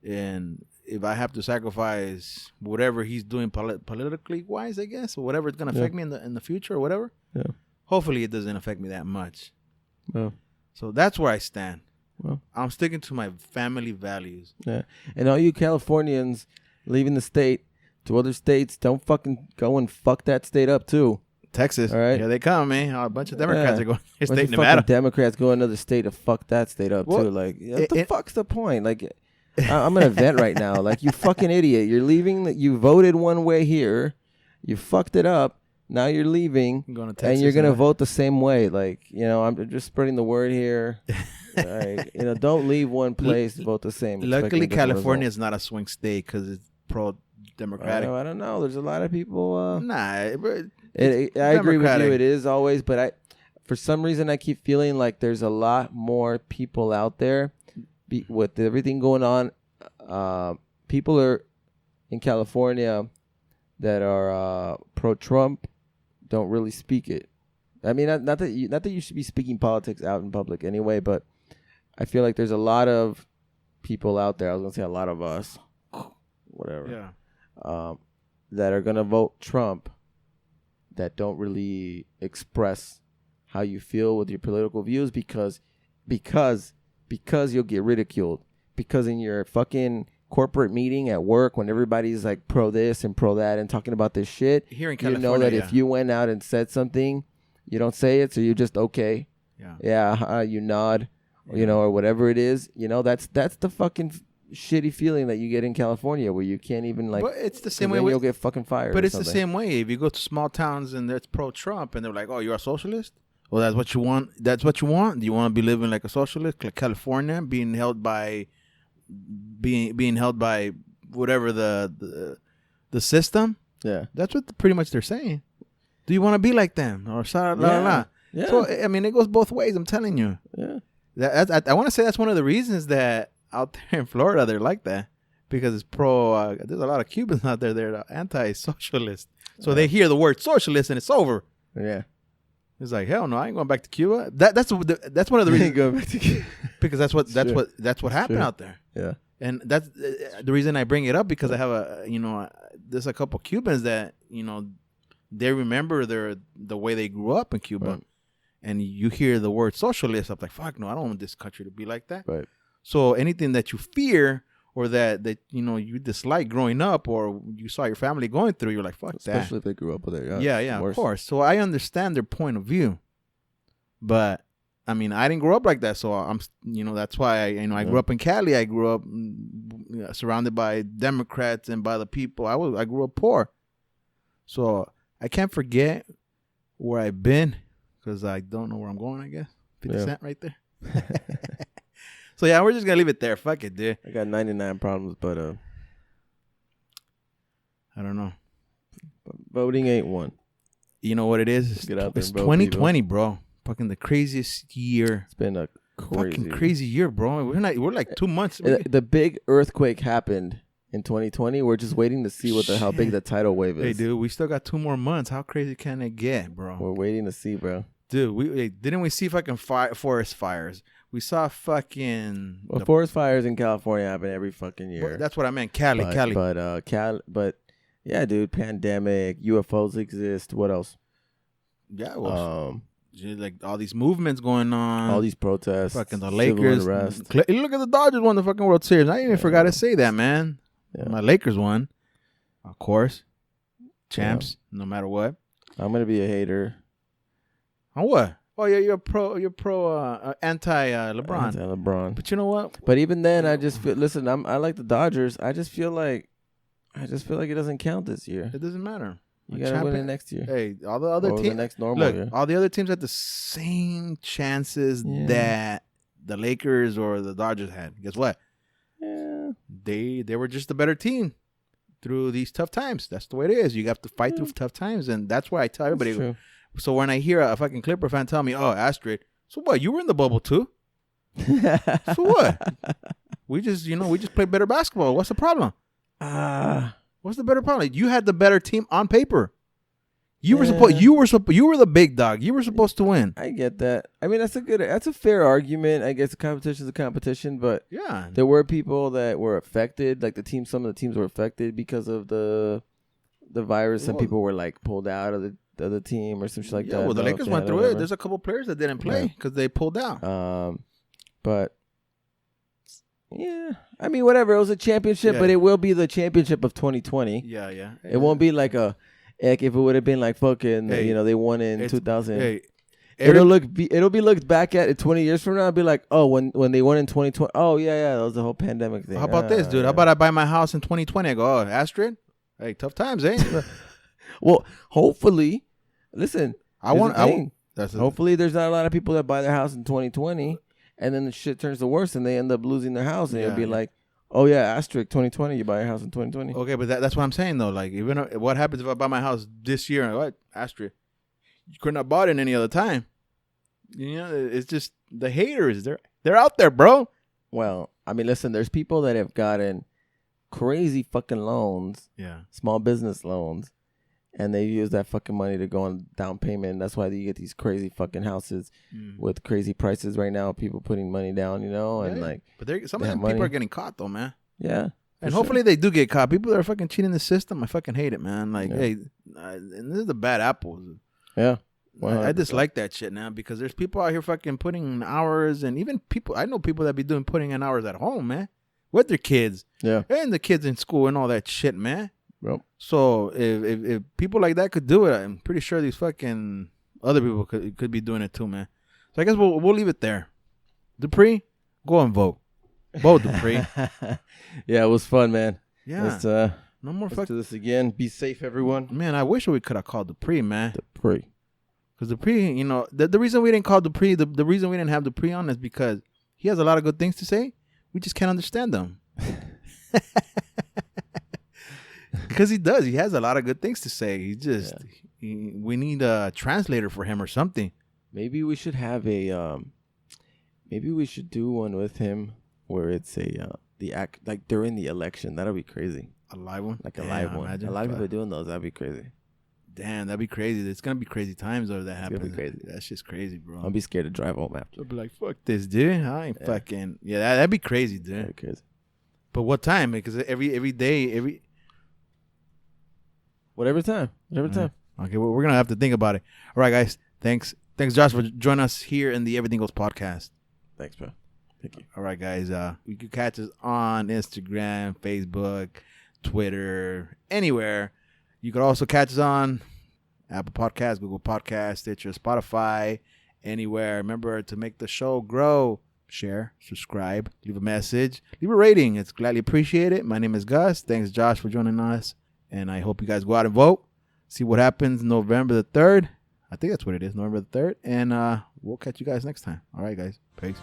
and if I have to sacrifice whatever he's doing politically wise, I guess, or whatever it's gonna affect me in the future or whatever. Yeah. Hopefully, it doesn't affect me that much. Yeah. So that's where I stand. Well, I'm sticking to my family values. Yeah. And all you Californians leaving the state to other states, don't fucking go and fuck that state up too. Texas, all right? Here they come, man. A bunch of Democrats are going to state state Nevada. Democrats go another state to fuck that state up too. Like, what the fuck's the point? Like, I'm an event right now. Like, you fucking idiot. You're leaving. You voted one way here. You fucked it up. Now you're leaving. Going to Texas, and you're going to vote the same way. Like, I'm just spreading the word here. Like, don't leave one place, vote the same. Luckily, California is not a swing state because it's pro-democratic. I don't know. There's a lot of people. I agree with you. It is always. But for some reason, I keep feeling like there's a lot more people out there. With everything going on, people are in California that are pro-Trump don't really speak it. I mean, not that you should be speaking politics out in public anyway, but I feel like there's a lot of people out there. I was gonna say a lot of us, whatever. Yeah. That are gonna vote Trump, that don't really express how you feel with your political views because you'll get ridiculed. Because in your fucking corporate meeting at work, when everybody's like pro this and pro that and talking about this shit, here in California, that if you went out and said something, you don't say it, so you just okay. Yeah. You nod, or whatever it is. That's the fucking shitty feeling that you get in California, where you can't even like. But it's the same way. You'll get fucking fired. But it's the same way. If you go to small towns and it's pro-Trump, and they're like, "Oh, you're a socialist." Well, that's what you want. That's what you want. Do you want to be living like a socialist, like California, being held by whatever the system? Yeah, that's what pretty much they're saying. Do you want to be like them or la? Yeah. So I mean, it goes both ways. I'm telling you. Yeah. I want to say that's one of the reasons that out there in Florida they're like that, because it's pro. There's a lot of Cubans out there. They're anti-socialist. So they hear the word socialist and it's over. Yeah. It's like, hell no, I ain't going back to Cuba. That's one of the reasons. Go back to Cuba. Because that's what happened out there. Yeah. And that's the reason I bring it up, because I have there's a couple Cubans that, they remember the way they grew up in Cuba. Right. And you hear the word socialist, I'm like, fuck no, I don't want this country to be like that. Right. So anything that you fear or that you dislike growing up, or you saw your family going through, you're like, fuck that. Especially if they grew up with it. Yeah, of course. So I understand their point of view, but I mean, I didn't grow up like that, so I'm, that's why I grew up in Cali. I grew up surrounded by Democrats and by the people. I grew up poor, so I can't forget where I've been because I don't know where I'm going. I guess 50 Cent right there. So yeah, we're just gonna leave it there. Fuck it, dude. I got 99 problems, but I don't know. Voting ain't one. You know what it is? Get out there it's and vote, 2020, bro. Fucking the craziest year. It's been a crazy year, bro. We're like 2 months. The big earthquake happened in 2020. We're just waiting to see how big the tidal wave is. Hey, dude, we still got 2 more months. How crazy can it get, bro? We're waiting to see, bro. Dude, didn't we see fucking forest fires? We saw fucking forest fires in California happen every fucking year. That's what I meant, Cali. But yeah, dude, pandemic, UFOs exist. What else? Yeah, well, like all these movements going on, all these protests, fucking the Lakers. Look at the Dodgers won the fucking World Series. I even forgot to say that, man. Yeah. My Lakers won, of course, champs, no matter what. I'm gonna be a hater. On what? Oh yeah, you're pro anti LeBron. Anti-LeBron. But you know what? But even then, I just feel. Listen, I like the Dodgers. I just feel like it doesn't count this year. It doesn't matter. You gotta win it next year. Hey, all the other teams. The next normal year. All the other teams had the same chances that the Lakers or the Dodgers had. Guess what? Yeah. They were just a better team through these tough times. That's the way it is. You have to fight through tough times, and that's why I tell everybody. True. So when I hear a fucking Clipper fan tell me, "Oh, Astrid, so what? You were in the bubble too? So what? We just play better basketball. What's the problem? What's the better problem? You had the better team on paper. You were the big dog. You were supposed to win. I get that. I mean, that's a fair argument. I guess a competition is a competition, but yeah, there were people that were affected. Like some of the teams were affected because of the virus, and people were like pulled out of the team or some shit like that. Well, the Lakers went through it. There's a couple players that didn't play because they pulled out. But yeah, I mean, whatever. It was a championship, but it will be the championship of 2020. Yeah. It won't be like if it would have been like fucking, they won in 2000. It'll be looked back at 20 years from now and be like, oh, when they won in 2020. Oh yeah, that was the whole pandemic thing. How about this, dude? How about I buy my house in 2020? I go, oh, Astrid, hey, tough times, eh? Well, hopefully, listen. Hopefully, there's not a lot of people that buy their house in 2020, and then the shit turns to worse, and they end up losing their house, and it'll be like, oh yeah, asterisk 2020, you buy your house in 2020. Okay, but that's what I'm saying though. Like, even what happens if I buy my house this year? What, asterisk? You couldn't have bought it any other time. It's just the haters. They're out there, bro. Well, I mean, listen. There's people that have gotten crazy fucking loans, small business loans, and they use that fucking money to go on down payment. And that's why you get these crazy fucking houses with crazy prices right now. People putting money down, and like. But some of them people are getting caught though, man. Yeah. And hopefully they do get caught. People that are fucking cheating the system, I fucking hate it, man. Like, hey, and this is the bad apples. Yeah. I dislike that shit now because there's people out here fucking putting in hours, and even people, I know people that be putting in hours at home, man, with their kids. Yeah. And the kids in school and all that shit, man. Yep. So if people like that could do it, I'm pretty sure these fucking other people could be doing it too, man. So I guess we'll leave it there. Dupree, go and vote. Vote, Dupree. Yeah, it was fun, man. Yeah. No more let's do this again. Be safe, everyone. Man, I wish we could have called Dupree, man. Dupree. Because Dupree, the reason we didn't call Dupree, the reason we didn't have Dupree on is because he has a lot of good things to say. We just can't understand them. Because he does. He has a lot of good things to say. He just, we need a translator for him or something. Maybe we should have maybe we should do one with him where it's the act like during the election. That'll be crazy. A live one? Like a live one. Imagine. A lot of people doing those. That'd be crazy. Damn, that'd be crazy. It's gonna be crazy times though if that happens. It'll be crazy. That's just crazy, bro. I'll be scared to drive home after. I'll be like, fuck this, dude. I ain't fucking. Yeah, that'd be crazy, dude. That'd be crazy. But what time? Because every day. Whatever time. Okay, well, we're gonna have to think about it. All right, guys. Thanks, Josh, for joining us here in the Everything Goes podcast. Thanks, bro. Thank you. All right, guys. You can catch us on Instagram, Facebook, Twitter, anywhere. You could also catch us on Apple Podcasts, Google Podcasts, Stitcher, Spotify, anywhere. Remember to make the show grow. Share, subscribe, leave a message, leave a rating. It's gladly appreciated. My name is Gus. Thanks, Josh, for joining us. And I hope you guys go out and vote. See what happens November the 3rd. I think that's what it is, November the 3rd. And we'll catch you guys next time. All right, guys. Peace.